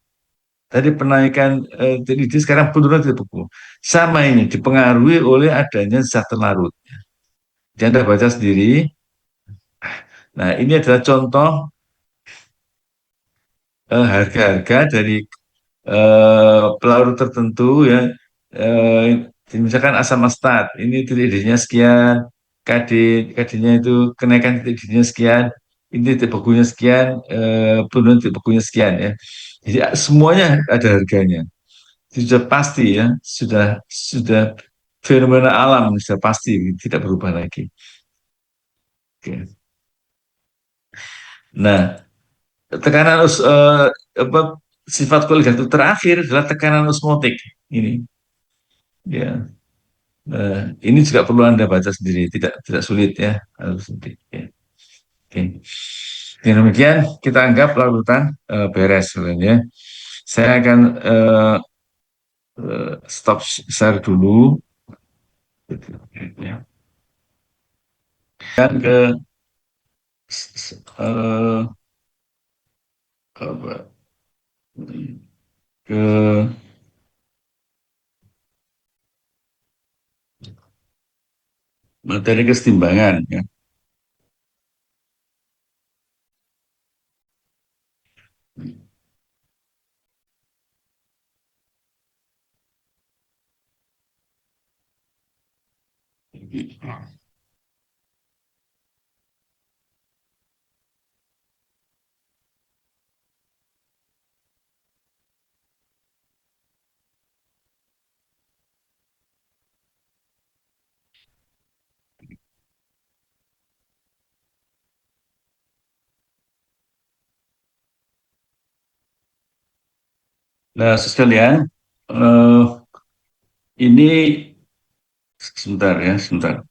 Speaker 1: Tadi penaikan titik sekarang penurunan titik beku. Sama ini dipengaruhi oleh adanya zat terlarut. Jadi Anda baca sendiri. Nah, ini adalah contoh harga-harga dari pelarut tertentu ya. Misalkan asam astat, ini titik D-nya sekian, KD, KD-nya itu kenaikan titik D-nya sekian, ini titik begunya sekian, penurunan titik begunya sekian ya. Jadi semuanya ada harganya. Sudah pasti ya, sudah fenomena alam sudah pasti tidak berubah lagi. Oke. Nah, tekanan apa, sifat koligatif terakhir adalah tekanan osmotik ini. Ya, ini juga perlu Anda baca sendiri, tidak sulit ya. Harus sendiri. Ya. Oke. Dengan demikian kita anggap larutan beres sebenarnya. Saya akan stop share dulu. Ya. Dan eh, apa, ke materi kesetimbangan ya. Nah, sekalian, eh, ini sebentar ya, sebentar.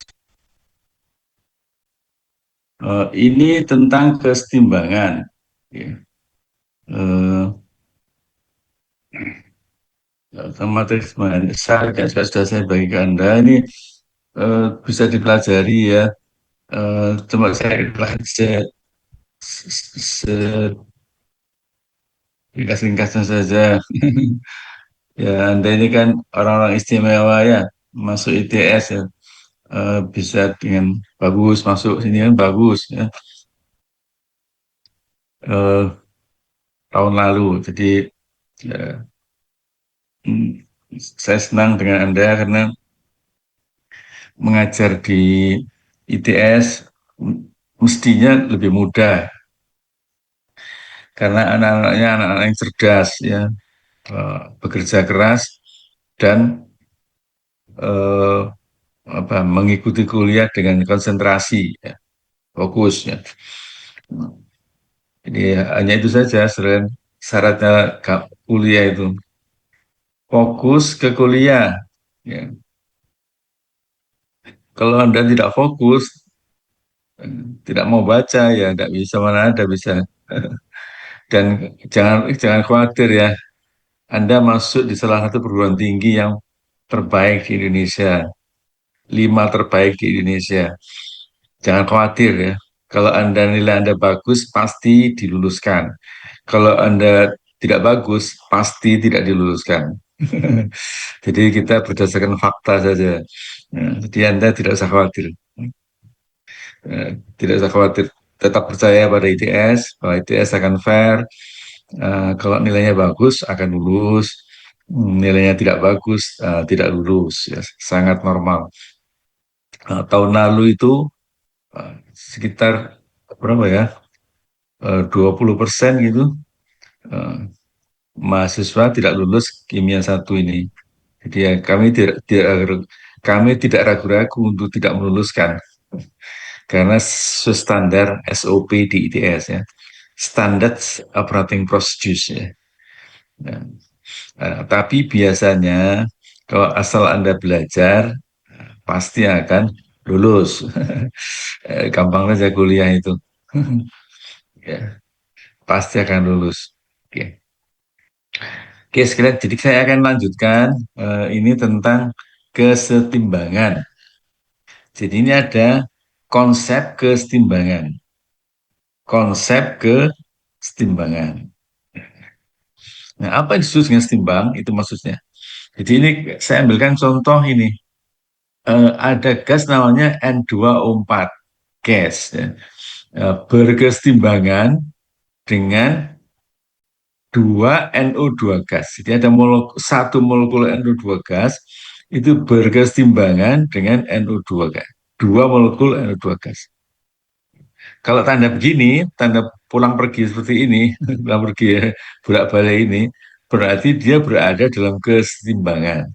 Speaker 1: Ini tentang kesetimbangan. Ya. Eh, Sama kesetimbangan. Sudah saya bagi ke Anda. Ini bisa dipelajari ya. Cuma saya pelajari ringkas-ringkasnya saja. Ya, Anda ini kan orang-orang istimewa ya, masuk ITS ya. Bisa dengan bagus masuk sini kan bagus ya. Eh, Tahun lalu. Jadi ya, hmm, saya senang dengan Anda karena mengajar di ITS mestinya lebih mudah karena anak-anaknya anak-anak yang cerdas ya, bekerja keras dan eh, apa, mengikuti kuliah dengan konsentrasi ya, fokus ya. Jadi hanya itu saja selain syaratnya kuliah itu fokus ke kuliah ya. Kalau Anda tidak fokus, tidak mau baca ya tidak bisa, mana ada bisa. Dan jangan khawatir ya, Anda masuk di salah satu perguruan tinggi yang terbaik di Indonesia, 5 terbaik di Indonesia. Jangan khawatir ya. Kalau Anda nilai Anda bagus, pasti diluluskan. Kalau Anda tidak bagus, pasti tidak diluluskan. Jadi kita berdasarkan fakta saja. Ya, jadi Anda tidak usah khawatir. Tidak usah khawatir. Tetap percaya pada ITS, bahwa ITS akan fair. Kalau nilainya bagus, akan lulus. Nilainya tidak bagus, tidak lulus. Ya, sangat normal. Tahun lalu itu sekitar berapa ya? 20% gitu. eh, Mahasiswa tidak lulus kimia satu ini. Jadi ya, kami tidak ragu-ragu untuk tidak meluluskan karena standar SOP di ITS ya, standard operating procedures ya. Nah, tapi biasanya kalau asal Anda belajar pasti akan lulus. Gampang saja kuliah itu. Ya, pasti akan lulus. Oke. Oke, sekalian. Jadi saya akan lanjutkan ini tentang kesetimbangan. Jadi ini ada konsep kesetimbangan. Konsep kesetimbangan. Nah, apa yang disebut dengan setimbang? Itu maksudnya. Jadi ini saya ambilkan contoh ini. Ada gas namanya N2O4 gas. Ya. berkesetimbangan dengan dua NO2 gas. Jadi ada satu molekul NO2 gas itu berkesetimbangan dengan NO2 gas. Dua molekul NO2 gas. Kalau tanda begini, tanda pulang pergi seperti ini, pulang pergi ya, bolak-balik ini, berarti dia berada dalam kesetimbangan.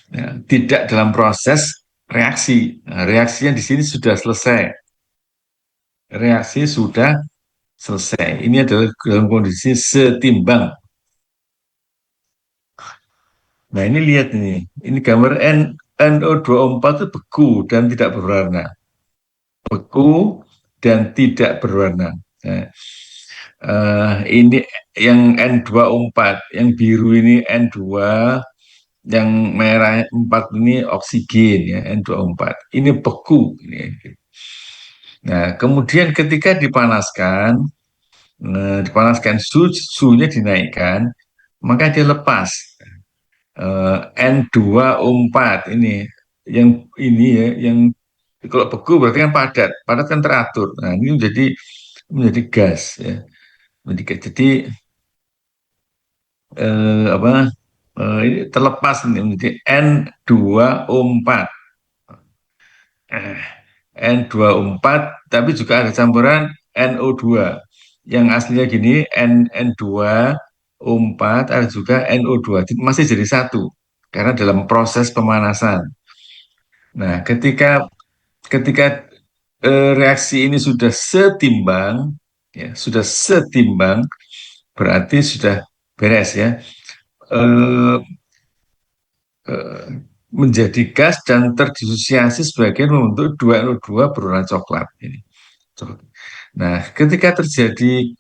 Speaker 1: Ya, tidak dalam proses reaksi. Nah, reaksinya di sini sudah selesai. Reaksi sudah selesai. Ini adalah dalam kondisi setimbang. Nah, ini lihat ini. Ini gambar NO24 itu beku dan tidak berwarna. Beku dan tidak berwarna. Nah, ini yang N24, yang biru ini N2, yang merah 4 ini oksigen ya, N24. Ini beku. Nah, kemudian ketika dipanaskan suhunya dinaikkan, maka dia lepas N2O4 ini. Yang ini ya, yang kalau beku berarti kan padat, padat kan teratur. Nah, ini menjadi gas ya. Jadi apa ini terlepas ini menjadi N2O4. N2O4 tapi juga ada campuran NO2. Yang aslinya gini N2O4 ada juga NO2. Masih jadi satu karena dalam proses pemanasan. Nah, ketika reaksi ini sudah setimbang, ya, sudah setimbang, berarti sudah beres ya. Eh, eh, Menjadi gas dan terdisosiasi sebagai membentuk 2NO2 berwarna coklat ini. Nah, ketika terjadi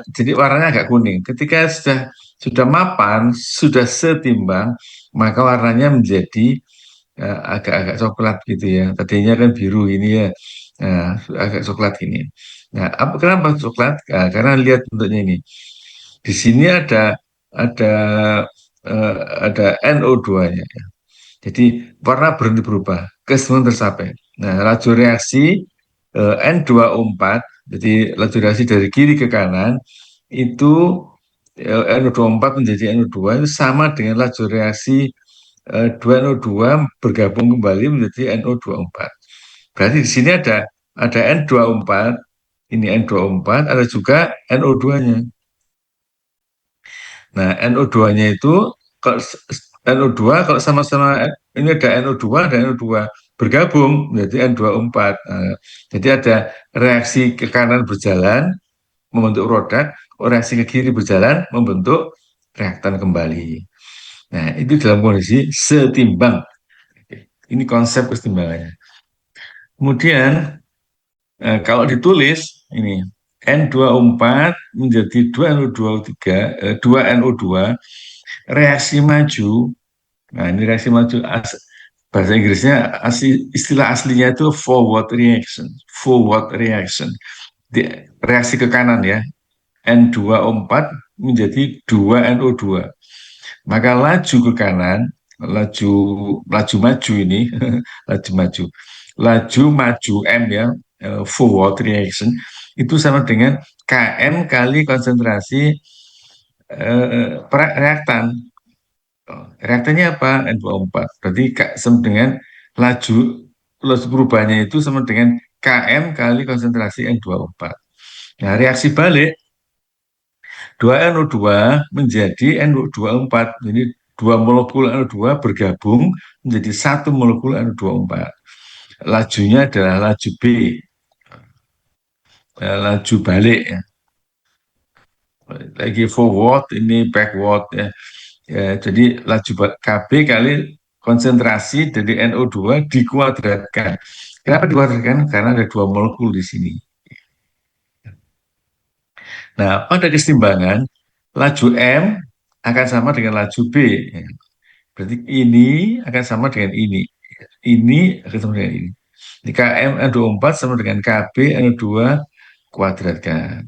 Speaker 1: jadi warnanya agak kuning. Ketika sudah mapan, sudah setimbang, maka warnanya menjadi agak-agak coklat gitu ya. Tadinya kan biru ini ya, nah, agak coklat ini. Nah, kenapa coklat? Nah, karena lihat bentuknya ini. Di sini ada eh, ada NO2-nya. Jadi warna berhenti berubah, keseimbangan tercapai. Nah, laju reaksi N2O4, jadi laju reaksi dari kiri ke kanan, itu NO24 menjadi NO2 itu sama dengan laju reaksi 2NO2 bergabung kembali menjadi NO24. Berarti di sini ada N2O4, ini N2O4, ada juga NO2-nya. Nah, NO2-nya itu kalau NO2 kalau sama-sama ini ada NO2 dan NO2 bergabung menjadi N2O4. Nah, jadi ada reaksi ke kanan berjalan membentuk produk, reaksi ke kiri berjalan membentuk reaktan kembali. Nah, itu dalam kondisi setimbang. Ini konsep kesetimbangannya. Kemudian kalau ditulis ini N2O4 menjadi 2NO2, 2NO2 reaksi maju. Nah, ini reaksi maju bahasa Inggrisnya istilah aslinya itu forward reaction. Forward reaction. Reaksi ke kanan ya. N2O4 menjadi 2NO2. Maka laju ke kanan, laju laju maju ini, laju maju. Laju maju M ya, forward reaction itu sama dengan Km kali konsentrasi reaktan. Reaktannya apa? N2O4. Berarti sama dengan laju laju perubahannya itu sama dengan Km kali konsentrasi N2O4. Nah, reaksi balik 2NO2 menjadi NO24. Jadi dua molekul NO2 bergabung menjadi satu molekul NO24. Lajunya adalah laju B, laju balik ya. Lagi forward, ini backward ya. Jadi laju Kb kali konsentrasi dari NO2 dikuadratkan. Kenapa dikuadratkan? Karena ada dua molekul di sini. Nah, pada kesetimbangan, laju M akan sama dengan laju B. Berarti ini akan sama dengan ini. Ini akan sama dengan ini. Jadi Km NO4 sama dengan Kb NO2 kuadratkan.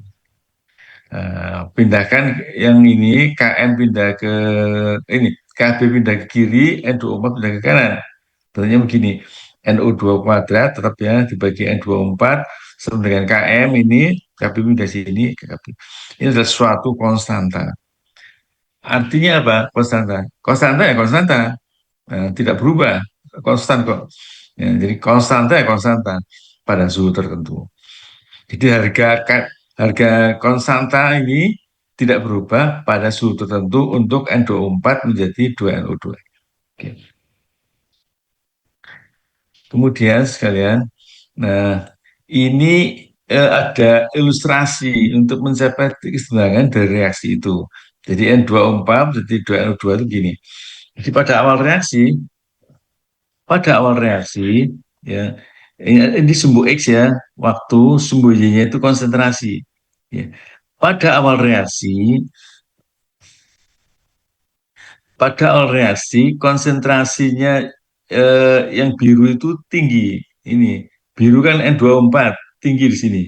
Speaker 1: Pindahkan yang ini, Km pindah ke ini, Kb pindah ke kiri, N24 pindah ke kanan. Tentunya begini, NO2 kuadrat tetap ya dibagi N24 sama dengan KM ini, KBM dari sini ke KBM. Ini adalah suatu konstanta. Artinya apa? Konstanta. Konstanta ya konstanta. Tidak berubah. Konstan kok. Ya, jadi konstanta ya konstanta pada suhu tertentu. Jadi harga konstanta ini tidak berubah pada suhu tertentu untuk N24 menjadi 2NO2. Oke. Kemudian sekalian, nah ini ada ilustrasi untuk mencapai keseimbangan dari reaksi itu. Jadi N24 jadi 2NO2 itu gini. Jadi pada awal reaksi ya ini sumbu X ya, waktu sumbu Y-nya itu konsentrasi. Ya. Pada awal reaksi, konsentrasinya yang biru itu tinggi. Ini biru kan N24 tinggi di sini.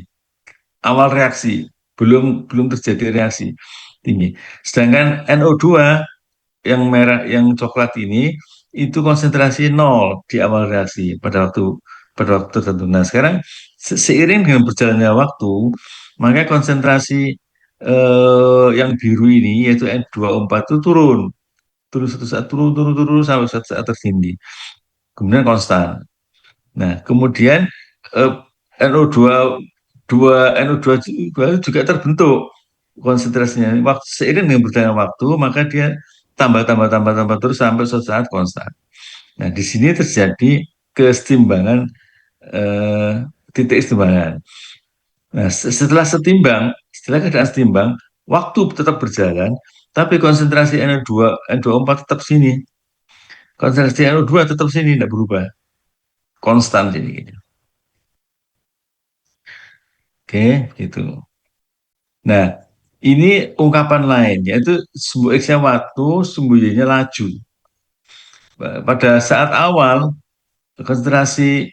Speaker 1: Awal reaksi belum belum terjadi reaksi tinggi. Sedangkan NO2 yang merah, yang coklat ini itu konsentrasi nol di awal reaksi pada waktu tertentu. Nah, sekarang seiring dengan berjalannya waktu, maka konsentrasi yang biru ini yaitu N24 itu turun, turun satu saat turun turun turun sampai satu saat tertindih. Kemudian konstan. Nah, kemudian eh, NO2 NO2 juga terbentuk konsentrasinya. Waktu seiring dengan berjalannya waktu, maka dia tambah tambah tambah tambah terus sampai suatu saat konstan. Nah, di sini terjadi kesetimbangan eh, titik setimbangan. Nah, setelah keadaan setimbang, waktu tetap berjalan, tapi konsentrasi NO2 N24 tetap sini. Konsentrasi NO2 tetap sini, tidak berubah, konstan sini. Gitu. Oke, gitu. Nah, ini ungkapan lain, yaitu sumbu X-nya waktu, sumbu Y-nya laju. Pada saat awal, konsentrasi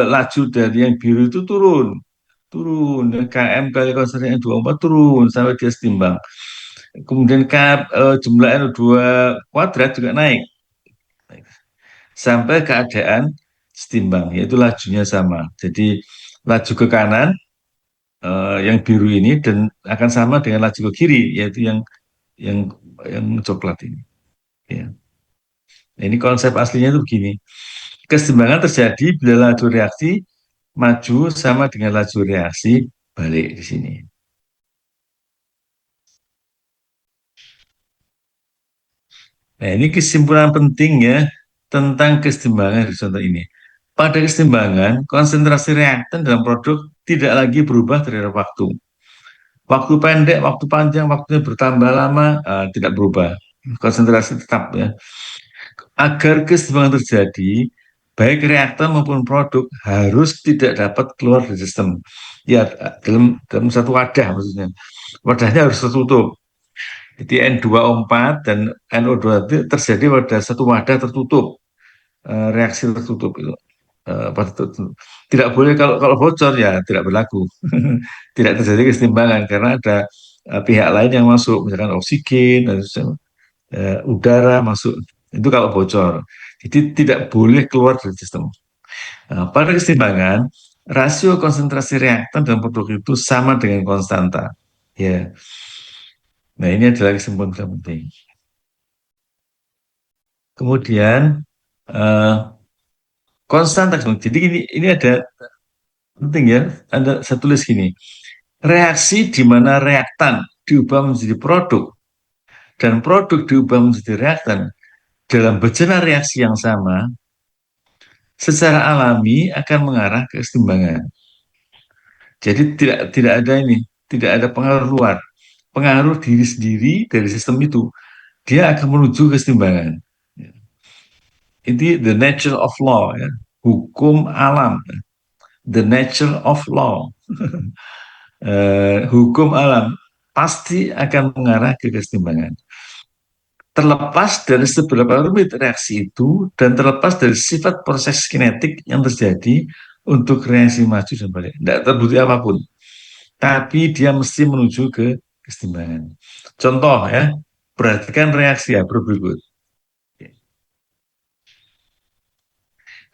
Speaker 1: laju dari yang biru itu turun. Turun. KM kali konsentrasi N24 turun sampai dia setimbang. Kemudian jumlah NO2 kuadrat juga naik. Sampai keadaan setimbang, yaitu lajunya sama. Jadi laju ke kanan, yang biru ini dan akan sama dengan laju ke kiri yaitu yang yang coklat ini ya. Nah, ini konsep aslinya itu begini. Keseimbangan terjadi bila laju reaksi maju sama dengan laju reaksi balik di sini. Nah, ini kesimpulan penting ya tentang keseimbangan di contoh ini. Pada keseimbangan, konsentrasi reaktan dalam produk tidak lagi berubah terhadap waktu. Waktu pendek, waktu panjang, waktunya bertambah lama, tidak berubah. Konsentrasi tetap ya. Agar keseimbangan terjadi, baik reaktor maupun produk harus tidak dapat keluar dari sistem. Ya, dalam satu wadah maksudnya. Wadahnya harus tertutup. Jadi N2O4 dan NO2 itu terjadi pada satu wadah tertutup, reaksi tertutup itu. Tidak boleh kalau bocor ya tidak berlaku. Tidak terjadi keseimbangan karena ada pihak lain yang masuk, misalkan oksigen dan udara masuk. Itu kalau bocor. Jadi tidak boleh keluar dari sistem. Nah, pada keseimbangan, rasio konsentrasi reaktan dalam produk itu sama dengan konstanta. Ya. Nah, ini adalah kesimpulan yang penting. Kemudian eh, konstanta. Jadi ini ada penting ya. Ada saya tulis gini. Reaksi di mana reaktan diubah menjadi produk dan produk diubah menjadi reaktan dalam berjalan reaksi yang sama secara alami akan mengarah ke keseimbangan. Jadi tidak ada ini, tidak ada pengaruh luar. Pengaruh diri sendiri dari sistem itu, dia akan menuju keseimbangan. Ini the nature of law, ya. Hukum alam, the nature of law. Hukum alam pasti akan mengarah ke keseimbangan. Terlepas dari seberapa rumit reaksi itu dan terlepas dari sifat proses kinetik yang terjadi untuk reaksi maju dan balik. Tidak terbukti apapun. Tapi dia mesti menuju ke keseimbangan. Contoh ya, perhatikan reaksi ya berikut.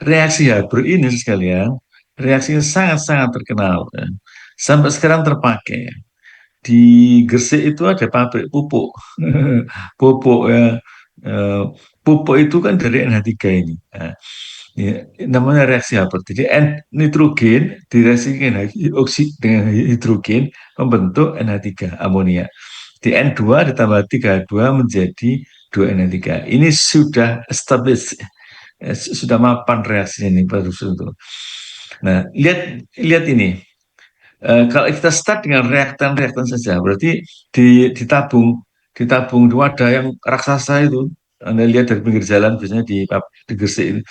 Speaker 1: reaksi Haber ini sekalian, reaksinya sangat-sangat terkenal. Ya. Sampai sekarang terpakai. Di Gresik itu ada pabrik pupuk. Pupuk ya. Eh, Pupuk itu kan dari NH3 ini. Nah, ya, namanya reaksi Haber. Jadi nitrogen direaksikan dengan hidrogen membentuk NH3 amonia. Di N2 ditambah 3H2 menjadi 2NH3. Ini sudah established, sudah mapan reaksinya ini pada itu. Nah, lihat lihat ini. Kalau kita start dengan reaktan-reaktan saja, berarti ditabung di wadah yang raksasa itu. Anda lihat dari pinggir jalan, biasanya di Gresik ini,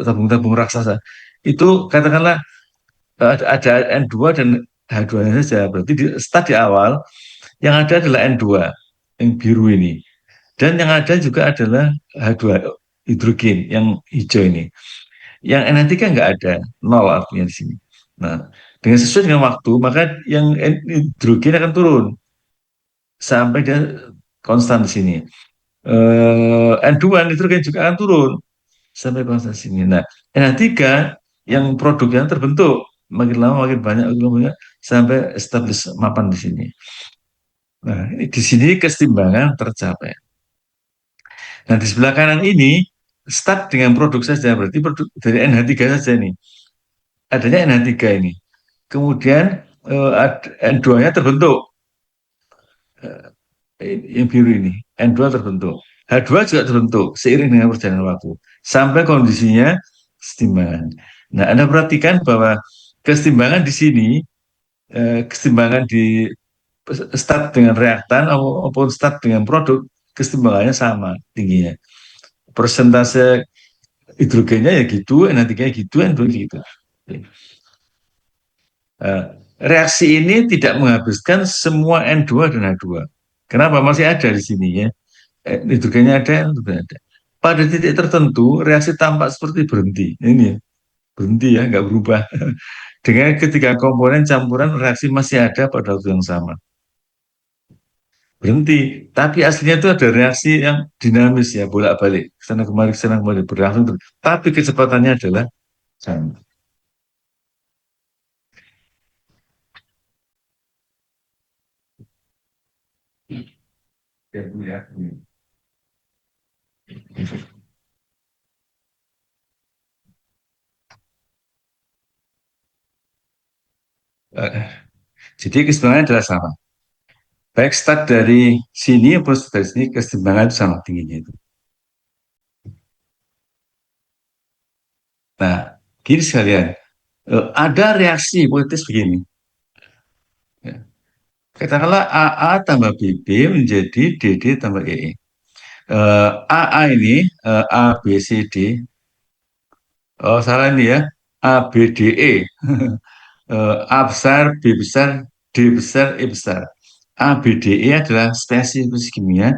Speaker 1: tabung-tabung raksasa. Itu katakanlah ada N2 dan H2-nya saja. Berarti start di awal, yang ada adalah N2, yang biru ini. Dan yang ada juga adalah H2, hidrogen, yang hijau ini. Yang NH3 nggak ada, nol artinya di sini. Nah, dengan sesuai dengan waktu, maka yang hidrogen akan turun sampai dia konstan di sini. N2 nitrogen juga akan turun sampai konstan di sini. Nah, NH3 yang produknya terbentuk makin lama makin banyak, sampai establish mapan di sini. Nah, di sini kesetimbangan tercapai. Nah, di sebelah kanan ini start dengan produk saja, berarti produk dari NH3 saja nih. Adanya NH3 ini. Kemudian N2-nya terbentuk, yang biru ini, N2 terbentuk. H2 juga terbentuk seiring dengan perjalanan waktu. Sampai kondisinya kesetimbangan. Nah, Anda perhatikan bahwa kesetimbangan di sini, kesetimbangan di start dengan reaktan maupun start dengan produk, kesetimbangannya sama tingginya. Persentase hidrogennya ya gitu, NH3 gitu, N2 gitu. Eh, Reaksi ini tidak menghabiskan semua N2 dan H2. Kenapa? Masih ada di sini ya. Hidrogennya ada, N2 ada. Pada titik tertentu, reaksi tampak seperti berhenti. Ini ya, berhenti ya, nggak berubah. Dengan ketiga komponen campuran, reaksi masih ada pada waktu yang sama. Berhenti. Tapi aslinya itu ada reaksi yang dinamis ya, bolak-balik. Ke sana kembali, berlangsung terus. Tapi kecepatannya adalah sama. Ya, Bu, ya. Eh, Jadi keseimbangannya adalah sama. Baik start dari sini maupun start dari sini, keseimbangan itu sama tingginya itu. Nah, gini sekalian, ada reaksi hipotetis begini. Ya. Katakanlah AA tambah BB menjadi DD tambah EE. AA ini, A, B, C, D, oh salah ini ya, A, B, D, E. A besar, B besar, D besar, E besar. A, B, D, E adalah spesies kimia,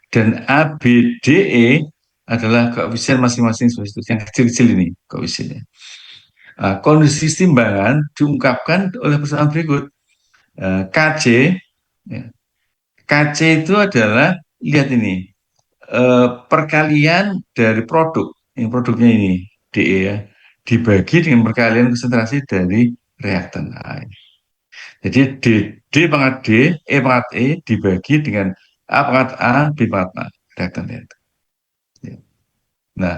Speaker 1: dan A, B, D, E adalah koefisien masing-masing spesies yang kecil-kecil ini, koefisiennya. Nah, kondisi timbangan diungkapkan oleh persamaan berikut. KC, ya, KC itu adalah, lihat ini, perkalian dari produk, yang produknya ini, DE ya, dibagi dengan perkalian konsentrasi dari reaktan A. Jadi D pangkat D, E pangkat E dibagi dengan A pangkat A, B pangkat A, reaktan reaktan. Ya. Nah,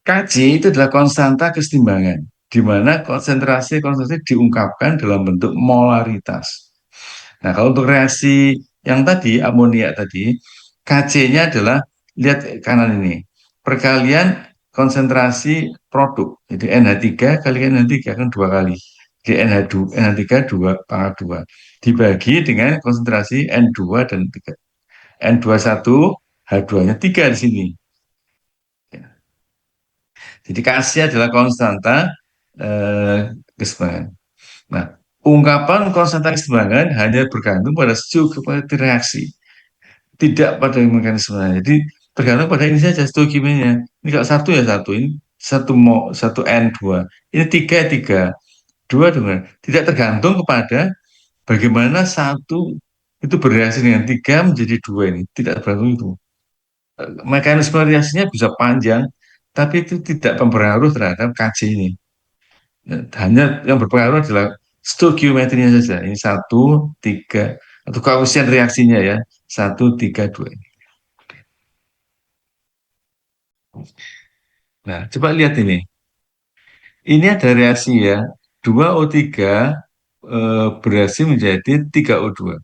Speaker 1: Kj itu adalah konstanta kesetimbangan, di mana konsentrasi diungkapkan dalam bentuk molaritas. Nah, kalau untuk reaksi yang tadi, amonia tadi, Kc-nya adalah, lihat kanan ini, perkalian konsentrasi produk. Jadi NH3 kali NH3 kan dua kali. Jadi NH2, NH3 2 pangkat 2. Dibagi dengan konsentrasi N2 dan 3. N21, H2-nya 3 di sini. Jadi Kc adalah konstanta keseimbangan. Nah, ungkapan konstanta keseimbangan hanya bergantung pada stoichiometri reaksi, tidak pada mekanisme. Jadi tergantung pada ini saja stoikimianya. Ini kalau satu ya satu, ini satu N2, ini tiga tiga, dua dengan, tidak tergantung kepada bagaimana satu itu bereaksi dengan tiga menjadi dua, ini tidak tergantung itu. Mekanisme reaksinya bisa panjang, tapi itu tidak mempengaruhi terhadap KC ini. Hanya yang berpengaruh adalah stoikiometrinya saja. Ini satu, tiga, atau koefisien reaksinya ya, satu, tiga, dua. Nah, coba lihat ini. Ini ada reaksi ya, 2O3 berhasil menjadi 3O2.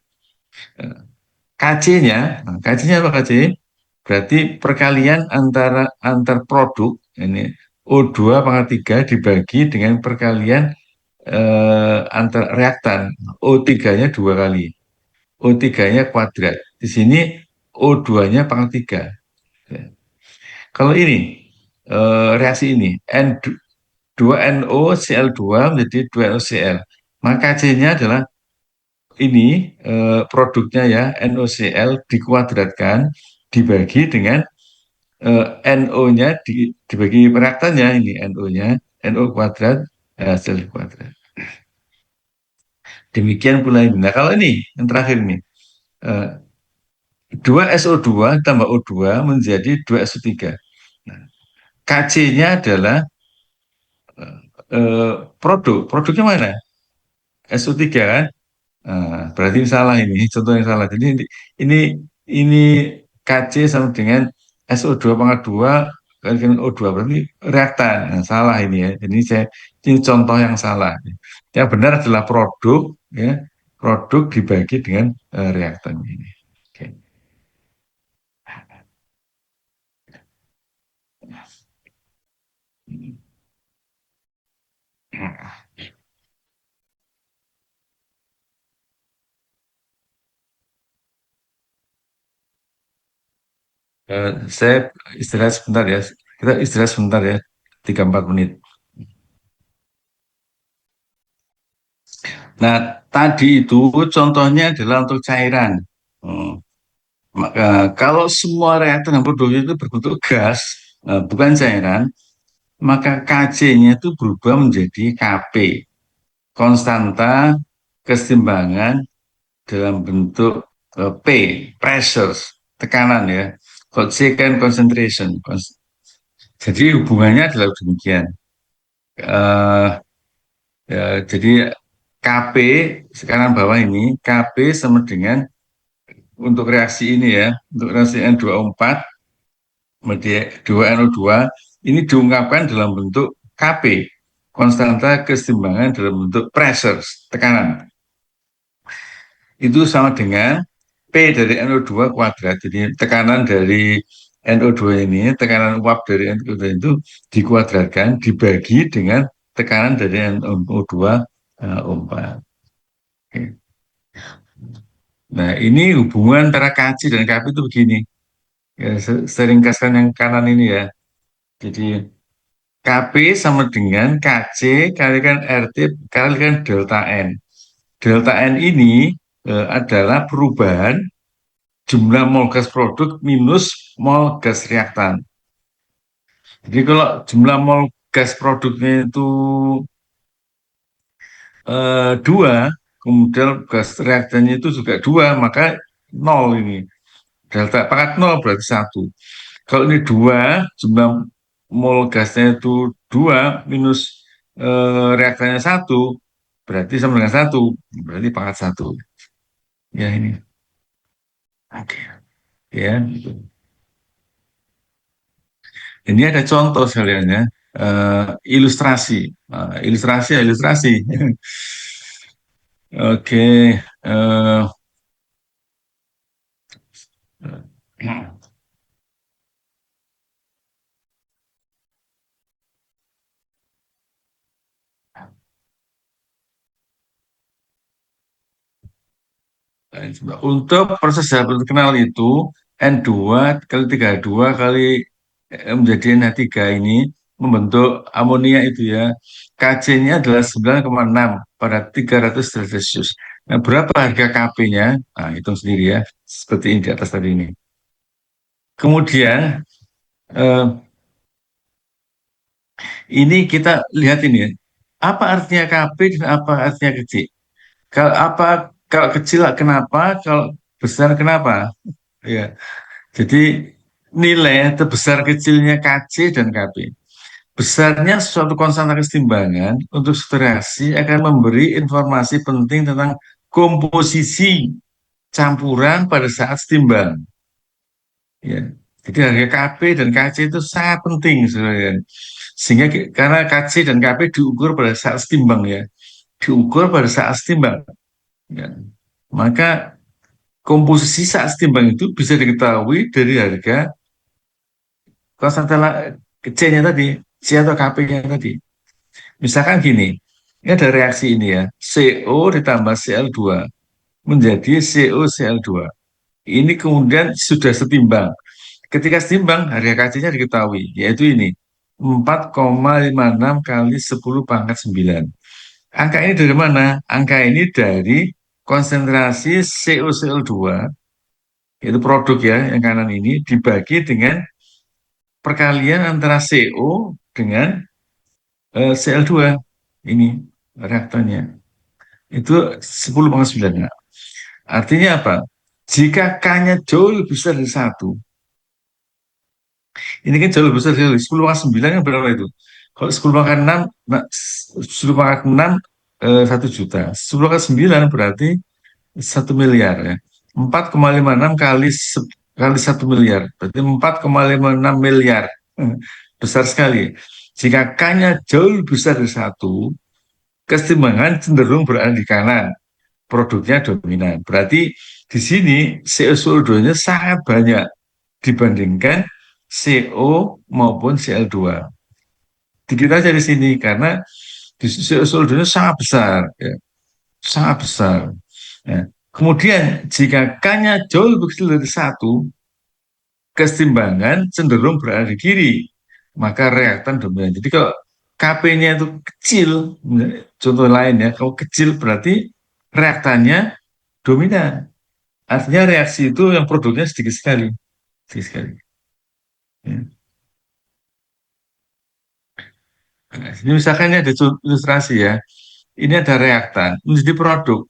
Speaker 1: KC-nya, KC-nya apa KC? Berarti perkalian antara antar produk ini O2 pangkat 3 dibagi dengan perkalian antar reaktan O3-nya dua kali. O3-nya kuadrat. Di sini O2-nya pangkat 3. Kalau ini reaksi ini N2NO Cl2 menjadi 2NOCl. Maka C-nya adalah ini produknya ya NOCl dikuadratkan dibagi dengan NO-nya dibagi reaktannya ini NO-nya NO kuadrat hasil kuadrat. Demikian pula ini. Nah, kalau ini yang terakhir ini 2SO2 tambah O2 menjadi 2SO3. Nah, KC-nya adalah produknya mana? SO3 kan? Nah, berarti salah ini, contoh yang salah. Jadi ini ini KC sama dengan SO2 pangkat 2 kali dengan O2 berarti reaktan. Nah, salah ini ya. Ini contoh yang salah. Yang benar adalah produk ya, produk dibagi dengan reaktan ini. Oke. Saya istirahat sebentar ya. Kita istirahat sebentar ya. 3-4 menit. Nah, tadi itu contohnya adalah untuk cairan. Hmm. Maka kalau semua reaktor yang produknya itu berbentuk gas, bukan cairan, maka Kc-nya itu berubah menjadi Kp, konstanta keseimbangan dalam bentuk P, pressures, tekanan ya. Kalau C kan concentration. Jadi hubungannya adalah demikian. Eh, jadi Kp sekarang bawah ini Kp sama dengan untuk reaksi ini ya, untuk reaksi N2O4 menjadi 2NO2 ini diungkapkan dalam bentuk Kp, konstanta keseimbangan dalam bentuk pressures, tekanan. Itu sama dengan P dari NO2 kuadrat. Jadi tekanan dari NO2 ini, tekanan uap dari NO2 itu dikuadratkan, dibagi dengan tekanan dari NO2 O4. Nah, ini hubungan antara Kc dan Kp itu begini. Ya, sering kaskan yang kanan ini ya. Jadi Kp sama dengan Kc kalikan RT kalikan delta N. Delta N ini adalah perubahan jumlah mol gas produk minus mol gas reaktan. Jadi kalau jumlah mol gas produknya itu 2, kemudian gas reaktannya itu juga 2, maka nol ini. Delta pangkat 0 berarti 1. Kalau ini 2, jumlah mol gasnya itu 2 minus reaktannya 1, berarti sama dengan 1, berarti pangkat 1. Ya ini. Oke. Ya. Ini ada contoh sekalian ya. Ilustrasi. Ilustrasi ya ilustrasi. Oke. eh, Untuk proses dapat terkenal itu N2 kali 32 kali menjadi NH3 ini membentuk amonia itu ya. Kc-nya adalah 9,6 pada 300 derajat Celcius. Nah, berapa harga Kp-nya? Nah, hitung sendiri ya. Seperti ini di atas tadi ini. Kemudian eh, ini kita lihat ini. Apa artinya Kp dan apa artinya kecil? Kalau kecil kenapa? Kalau besar kenapa? Ya. Jadi nilai terbesar kecilnya KC dan KP. Besarnya suatu konstanta kesetimbangan untuk suatu reaksi akan memberi informasi penting tentang komposisi campuran pada saat setimbang. Ya. Jadi harga KP dan KC itu sangat penting sebenarnya. Sehingga karena KC dan KP diukur pada saat setimbang ya, diukur pada saat setimbang. Ya. Maka komposisi saat setimbang itu bisa diketahui dari harga konstanta C-nya tadi, C atau KP-nya tadi. Misalkan gini, ini ada reaksi ini ya, CO ditambah Cl2 menjadi CoCl2. Ini kemudian sudah setimbang. Ketika setimbang, harga KC-nya diketahui, yaitu ini, 4,56 kali 10 pangkat 9. Angka ini dari mana? Angka ini dari konsentrasi CoCl2, yaitu produk ya, yang kanan ini, dibagi dengan perkalian antara CO dengan Cl2. Ini reaktannya. Itu 10 pangkat 9. Nah, artinya apa? Jika K-nya jauh lebih besar dari 1, ini kan jauh lebih besar dari 10 pangkat 9 kan berapa itu? Kalau 10 pangkat 6, nah, 10 pangkat 6 1 juta. 10 pangkat 9 berarti 1 miliar ya. 4,56 kali kali 1 miliar. Berarti 4,56 miliar. Besar sekali. Jika K-nya jauh lebih besar dari 1, kesetimbangan cenderung berada di kanan. Produknya dominan. Berarti di sini CO2-nya sangat banyak dibandingkan CO maupun Cl2. Dikit aja di sini karena di CO2-nya sangat besar, ya, sangat besar. Ya. Kemudian jika K-nya jauh lebih kecil dari 1, kesetimbangan cenderung berada di kiri, maka reaktan dominan. Jadi kalau Kp-nya itu kecil, contoh lain ya, kalau kecil berarti reaktannya dominan. Artinya reaksi itu yang produknya sedikit sekali, sedikit sekali. Ya. Nah, ini misalkan ini ada ilustrasi ya, ini ada reaktan menjadi produk.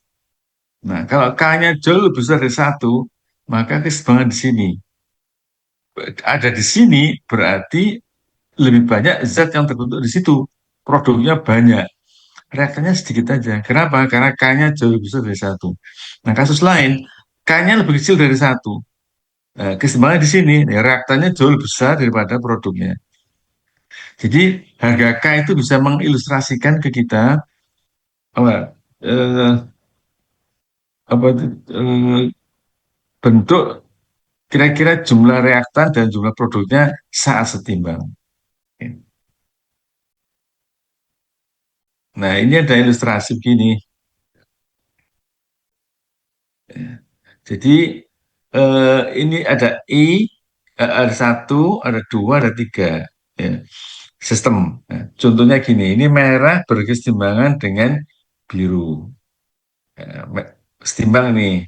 Speaker 1: Nah, kalau K-nya jauh lebih besar dari 1, maka keseimbangan di sini. Ada di sini berarti lebih banyak zat yang terbentuk di situ. Produknya banyak. Reaktannya sedikit aja. Kenapa? Karena K-nya jauh lebih besar dari 1. Nah, kasus lain, K-nya lebih kecil dari 1. Nah, keseimbangan di sini, ya, reaktannya jauh lebih besar daripada produknya. Jadi harga K itu bisa mengilustrasikan ke kita apa, eh, apa bentuk kira-kira jumlah reaktan dan jumlah produknya saat setimbang. Nah, ini ada ilustrasi begini. Jadi ini ada I, ada satu, ada dua, ada tiga. Ya. Sistem. Nah, contohnya gini, ini merah berkesetimbangan dengan biru. Ya, setimbang nih.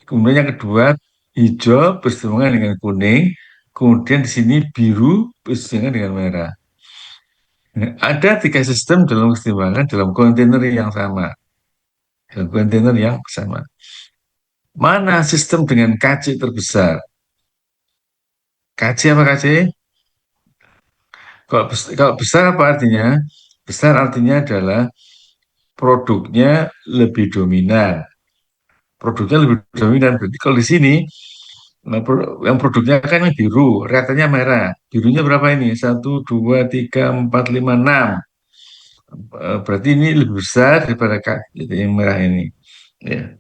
Speaker 1: Kemudian yang kedua, hijau bersetimbangan dengan kuning. Kemudian di sini biru bersetimbangan dengan merah. Nah, ada tiga sistem dalam kesetimbangan dalam kontainer yang sama. Dalam kontainer yang sama. Mana sistem dengan KC terbesar? KC apa KC? Kalau besar apa artinya? Besar artinya adalah produknya lebih dominan. Produknya lebih dominan. Berarti kalau di sini, nah, yang produknya kan yang biru, reaktannya merah. Birunya berapa ini? Satu, dua, tiga, empat, lima, enam. Berarti ini lebih besar daripada yang merah ini. Ya.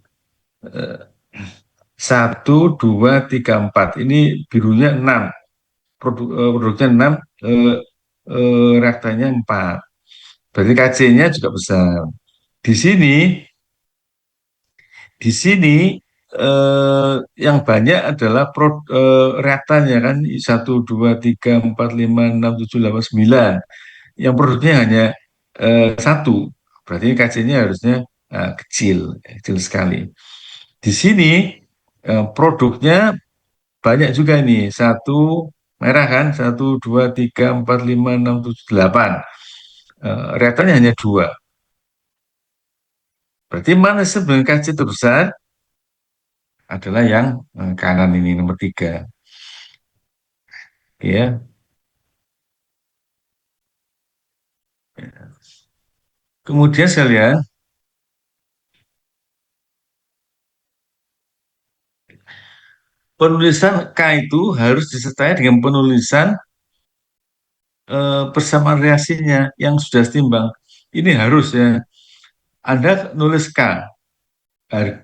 Speaker 1: Satu, dua, tiga, empat. Ini birunya enam. Produknya enam, reaktannya empat. Berarti KC-nya juga besar. Di sini, di sini yang banyak adalah reaktannya kan 1, 2, 3, 4, 5, 6, 7, 8, 9. Yang produknya hanya satu. Berarti KC-nya harusnya kecil, kecil sekali. Di sini produknya banyak juga ini. Satu merah kan, 1, 2, 3, 4, 5, 6, 7, 8. Reaktannya hanya dua. Berarti mana sebenarnya KC terbesar? Adalah yang kanan ini nomor 3. ya. Kemudian sekalian, penulisan K itu harus disertai dengan penulisan persamaan reaksinya yang sudah setimbang. Ini harus ya. Anda nulis K,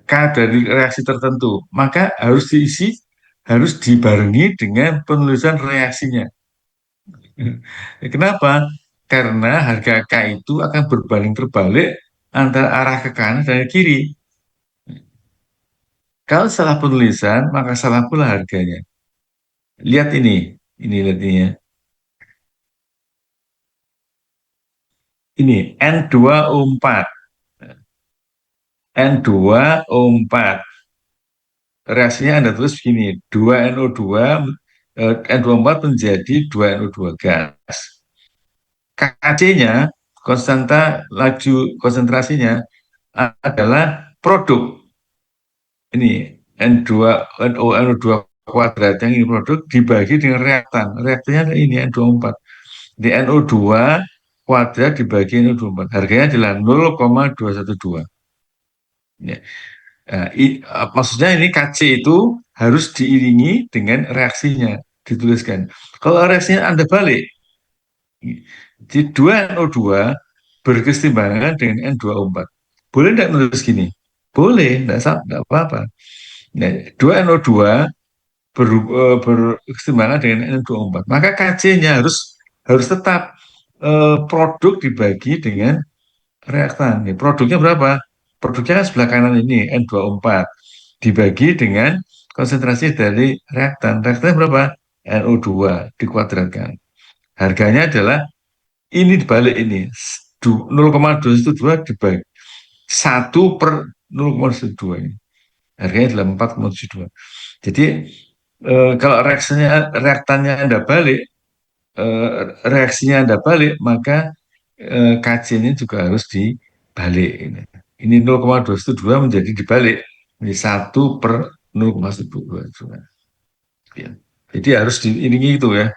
Speaker 1: K dari reaksi tertentu, maka harus diisi, harus dibarengi dengan penulisan reaksinya. Kenapa? Karena harga K itu akan berbanding terbalik antara arah ke kanan dan ke kiri. Kalau salah penulisan, maka salah pula harganya. Lihat ini lihat ini ya. Ini N2O4, N2O4. Reaksinya Anda tulis begini, 2NO2, N24 menjadi 2NO2 gas. Kc-nya, konstanta laju konsentrasinya adalah produk. Ini N2, NO2 kuadrat yang ini produk dibagi dengan reaktan. Reaktannya ini N24. Di NO2 kuadrat dibagi NO24. Harganya adalah 0,212. Ya. Nah, maksudnya ini Kc itu harus diiringi dengan reaksinya, dituliskan. Kalau reaksinya Anda balik, di 2NO2 berkesetimbangan dengan N2O4. Boleh tidak nulis gini? Boleh, tidak apa-apa. Nah, 2NO2 berkesetimbangan dengan N2O4. Maka Kc-nya harus tetap produk dibagi dengan reaktan. Nih, produknya berapa? Produknya kan sebelah kanan ini N24 dibagi dengan konsentrasi dari reaktan. Reaktannya berapa? NO2 dikuadratkan. Harganya adalah ini dibalik ini 0,212 dibagi 1/0,2 ini. Harganya adalah 4,72. Jadi kalau reaktannya Anda balik, reaksinya Anda balik, maka Kc-nya juga harus dibalik. Ini 0,212 menjadi dibalik menjadi 1/0,122. Ya. Jadi harus diiringi itu ya.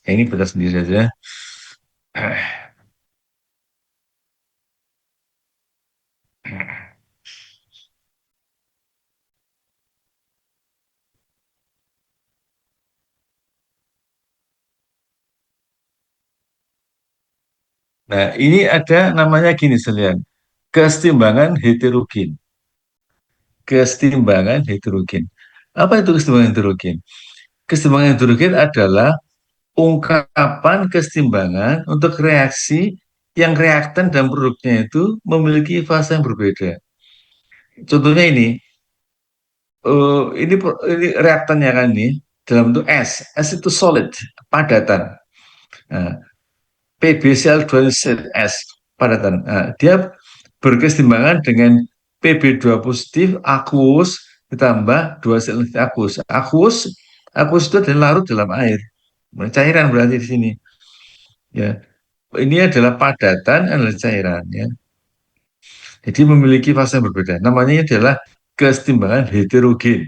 Speaker 1: Ya, ini baca sendiri saja. Nah, ini ada namanya gini sekalian. Kesetimbangan heterogen. Kesetimbangan heterogen. Apa itu kesetimbangan heterogen? Kesetimbangan heterogen adalah ungkapan kesetimbangan untuk reaksi yang reaktan dan produknya itu memiliki fase yang berbeda. Contohnya ini reaktannya kan ini dalam bentuk S. S itu solid, padatan. Nah, PbCl2S padatan. Nah, dia berkesetimbangan dengan Pb2 positif aqueous ditambah 2 Cl aqueous. Aqueous itu adalah larut dalam air. Cairan berarti di sini. Ya, ini adalah padatan adalah cairan ya. Jadi memiliki fase yang berbeda. Namanya adalah kesetimbangan heterogen.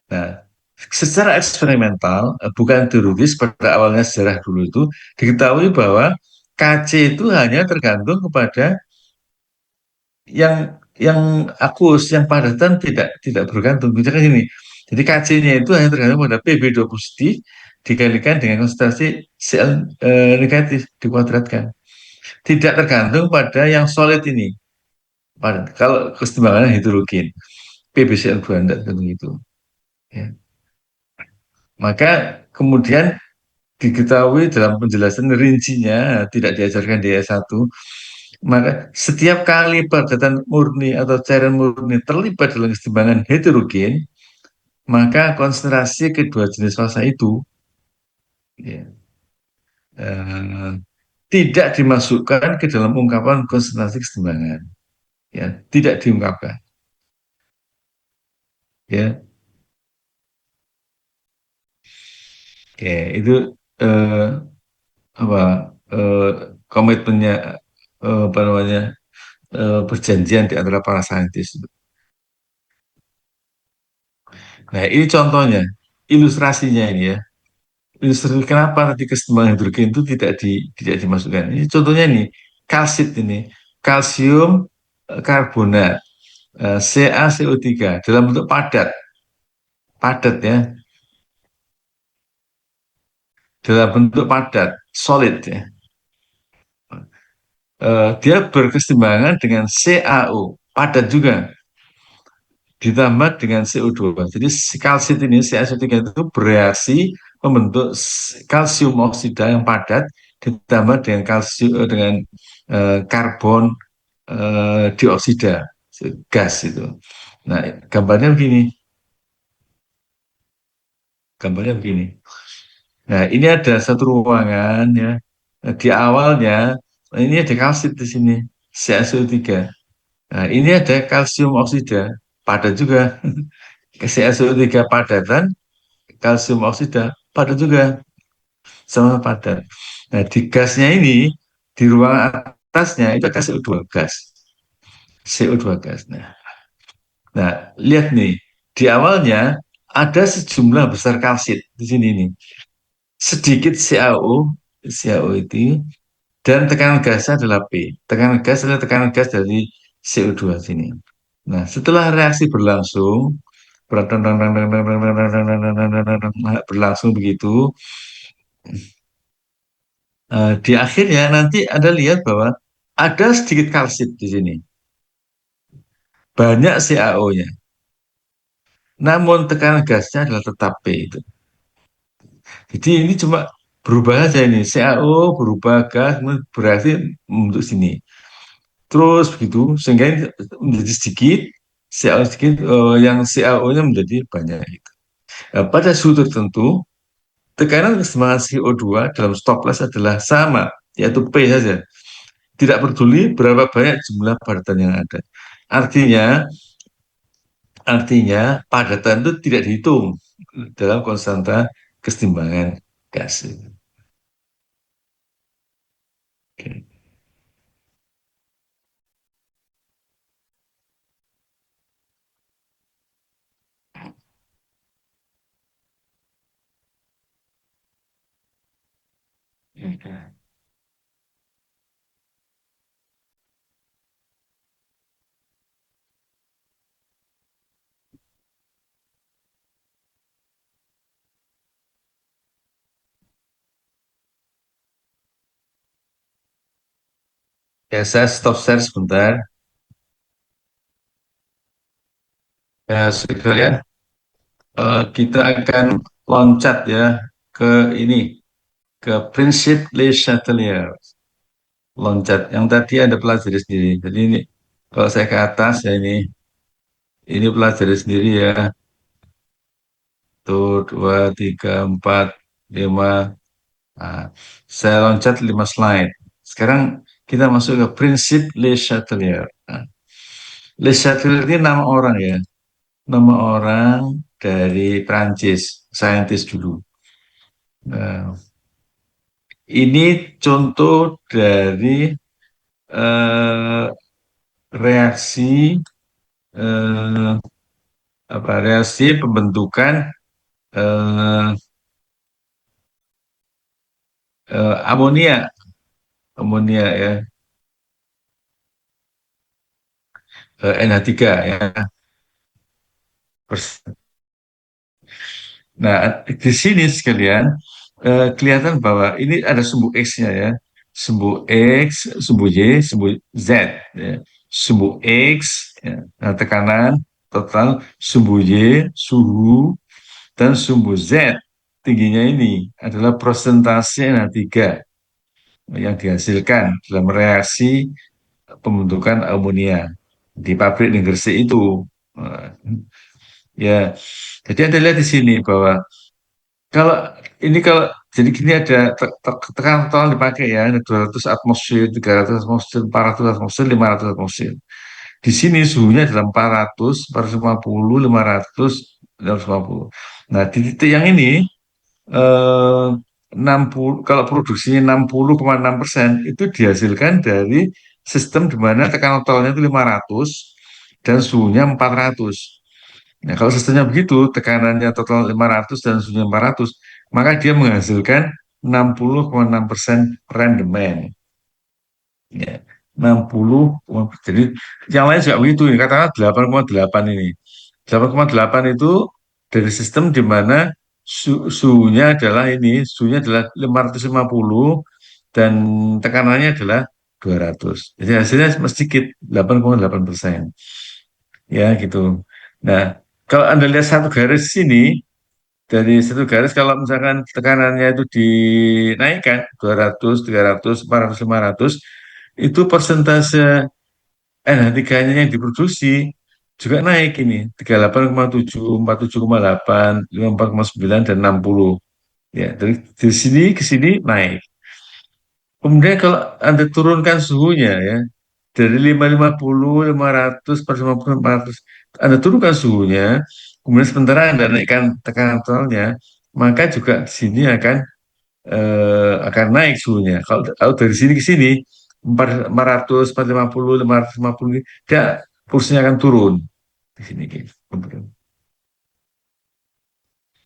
Speaker 1: Nah, secara eksperimental, bukan teoritis, pada awalnya sejarah dulu itu diketahui bahwa Kc itu hanya tergantung kepada yang akus, yang padatan tidak bergantung. Misalkan ini, jadi Kc-nya itu hanya tergantung pada Pb2 positif dikalikan dengan konsentrasi Cl negatif dikuadratkan. Tidak tergantung pada yang solid ini. Kalau kesetimbangannya hidrogen, PbCl2 tidak tergantung itu. Ya. Maka kemudian diketahui dalam penjelasan rincinya tidak diajarkan di S1, maka setiap kali padatan murni atau cairan murni terlibat dalam kesetimbangan heterogen, maka konsentrasi kedua jenis fasa itu ya, eh, tidak dimasukkan ke dalam ungkapan konsentrasi kesetimbangan, ya tidak diungkapkan, ya. Oke, itu eh, apa eh, komitmennya apa namanya perjanjian di antara para saintis. Nah, ini contohnya, ilustrasinya ini ya. Ilustrasi kenapa nanti kesetimbangan hidrogen itu tidak dimasukkan. Ini contohnya nih, kalsit ini, kalsium karbonat, CaCO3 dalam bentuk padat, padat ya, dalam bentuk padat, solid ya. Dia berkesetimbangan dengan CaO, padat juga, ditambah dengan CO2. Jadi si kalsit ini, CaCO3 itu bereaksi membentuk kalsium oksida yang padat ditambah dengan dengan karbon dioksida, gas itu. Nah, gambarnya begini, gambarnya begini. Nah, ini ada satu ruangan ya. Nah, di awalnya ini ada kalsit di sini, CaCO3. Nah, ini ada kalsium oksida, padat juga. CaCO3 padatan, kalsium oksida padat juga, sama padat. Nah, di gasnya ini, di ruangan atasnya itu ada CO2 gas, CO2 gas. Nah, lihat nih, di awalnya ada sejumlah besar kalsit di sini nih, sedikit CaO, CaO itu, dan tekanan gasnya adalah P. Tekanan gas adalah tekanan gas dari CO2 sini. Nah, setelah reaksi berlangsung, berlangsung begitu, di akhirnya nanti Anda lihat bahwa ada sedikit kalsit di sini, banyak CaO-nya. Namun tekanan gasnya adalah tetap P itu. Jadi ini cuma berubah saja ini, CaO berubah gas berarti untuk sini. Terus begitu sehingga ini menjadi sedikit, CaO sedikit, yang CaO-nya menjadi banyak. Nah, pada suhu tertentu tekanan keseimbangan CO2 dalam stokles adalah sama, yaitu P saja. Tidak peduli berapa banyak jumlah padatan yang ada. Artinya, artinya padatan itu tidak dihitung dalam konstanta kesetimbangan gas. Oke. Ya, saya stop share sebentar. Ya, sekalian, kita akan loncat ya ke ini, ke prinsip Le Chatelier. Loncat. Yang tadi ada pelajari sendiri. Jadi ini, kalau saya ke atas ya ini pelajari sendiri ya. Tuh, dua, tiga, empat, lima. Nah, saya loncat 5 slide. Sekarang kita masuk ke prinsip Le Chatelier. Nah, Le Chatelier ini nama orang ya. Nama orang dari Prancis, saintis dulu. Nah, ini contoh dari eh, reaksi eh, reaksi pembentukan eh, amonia, amonia ya, NH3 ya. Nah, di sini sekalian kelihatan bahwa ini ada sumbu X-nya ya. Sumbu X, sumbu Y, sumbu Z. Ya. Sumbu X, ya, nah, tekanan total, sumbu Y, suhu, dan sumbu Z tingginya ini adalah persentase NH3 yang dihasilkan dalam reaksi pembentukan amonia di pabrik di Gresik itu. Nah, ya, jadi Anda lihat di sini bahwa kalau kalau jadi gini ada tekanan total dipakai ya, ada 200 atmosfer, 300 atmosfer, 400 atmosfer, 500 atmosfer. Di sini suhunya adalah 400, 450, 500, 550. Nah, di titik yang ini 60, kalau produksinya 60,6% itu dihasilkan dari sistem di mana tekanan totalnya itu 500 dan suhunya 400. Nah, kalau sistemnya begitu, tekanannya total 500 dan suhunya 400, maka dia menghasilkan 60,6% rendemen. Ya, 60, jadi yang lain juga begitu, ya, katakanlah 8,8 ini. 8,8 itu dari sistem di mana suhunya adalah ini, suhunya adalah 550 dan tekanannya adalah 200. Jadi hasilnya sedikit, 8,8%. Ya, gitu. Nah, kalau Anda lihat satu garis sini, dari satu garis kalau misalkan tekanannya itu dinaikkan 200, 300, 400, 500, itu persentase NH3-nya yang diproduksi juga naik ini, 38,7, 47,8, 54,9, dan 60. Ya, dari sini ke sini naik. Kemudian kalau Anda turunkan suhunya ya, dari 550, 500, 450, 400, Anda turunkan suhunya, kemudian sementara Anda naikkan tekanan totalnya, maka juga di sini akan naik suhunya. Kalau dari sini ke sini, 400, 450, 550, dia porsinya akan turun di sini gitu.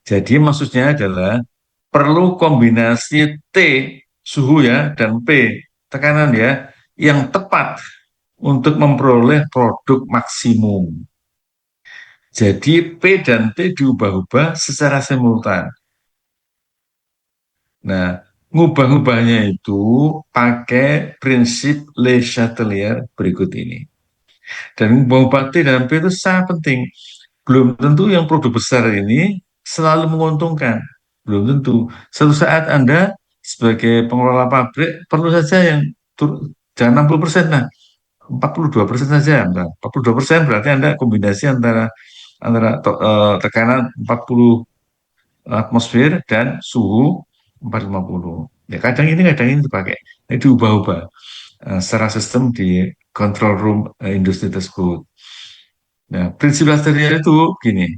Speaker 1: Jadi maksudnya adalah perlu kombinasi T suhu ya dan P tekanan ya yang tepat untuk memperoleh produk maksimum. Jadi P dan T diubah-ubah secara simultan. Nah, ngubah-ngubahnya itu pakai prinsip Le Chatelier berikut ini. Dan ngubah-ngubah T dan P itu sangat penting. Belum tentu yang produk besar ini selalu menguntungkan. Belum tentu. Suatu saat Anda sebagai pengelola pabrik perlu saja yang jangan 60%, nah 42% saja. Nah, 42% berarti Anda kombinasi antara antara tekanan 40 atmosfer dan suhu 450. Ya kadang ini dipakai. Ini diubah-ubah secara sistem di control room industri tersebut. Nah, prinsip Lasteria itu gini,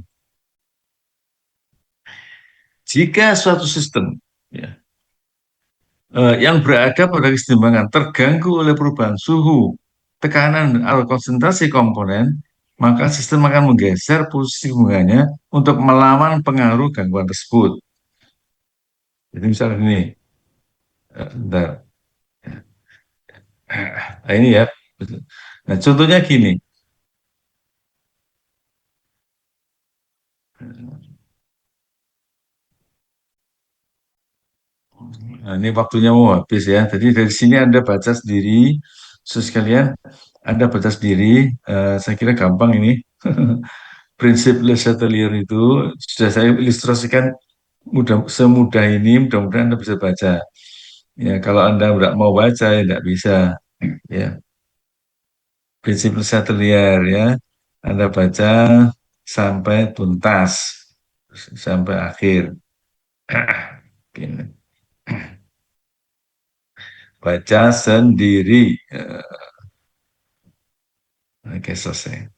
Speaker 1: jika suatu sistem ya, yang berada pada keseimbangan terganggu oleh perubahan suhu, tekanan, atau konsentrasi komponen, maka sistem akan menggeser posisi hubungannya untuk melawan pengaruh gangguan tersebut. Jadi misalnya ini, bentar. Nah, ini ya. Nah, contohnya gini. Nah, ini waktunya mau habis ya. Jadi dari sini Anda baca sendiri, terus sekalian Anda baca sendiri. Saya kira gampang ini. Prinsip Le Chatelier itu sudah saya ilustrasikan semudah ini. Mudah-mudahan Anda bisa baca. Ya, kalau Anda tidak mau baca ya tidak bisa. Ya, prinsip Le Chatelier ya. Anda baca sampai tuntas, sampai akhir. Gini. Baca sendiri. Oke, selesai.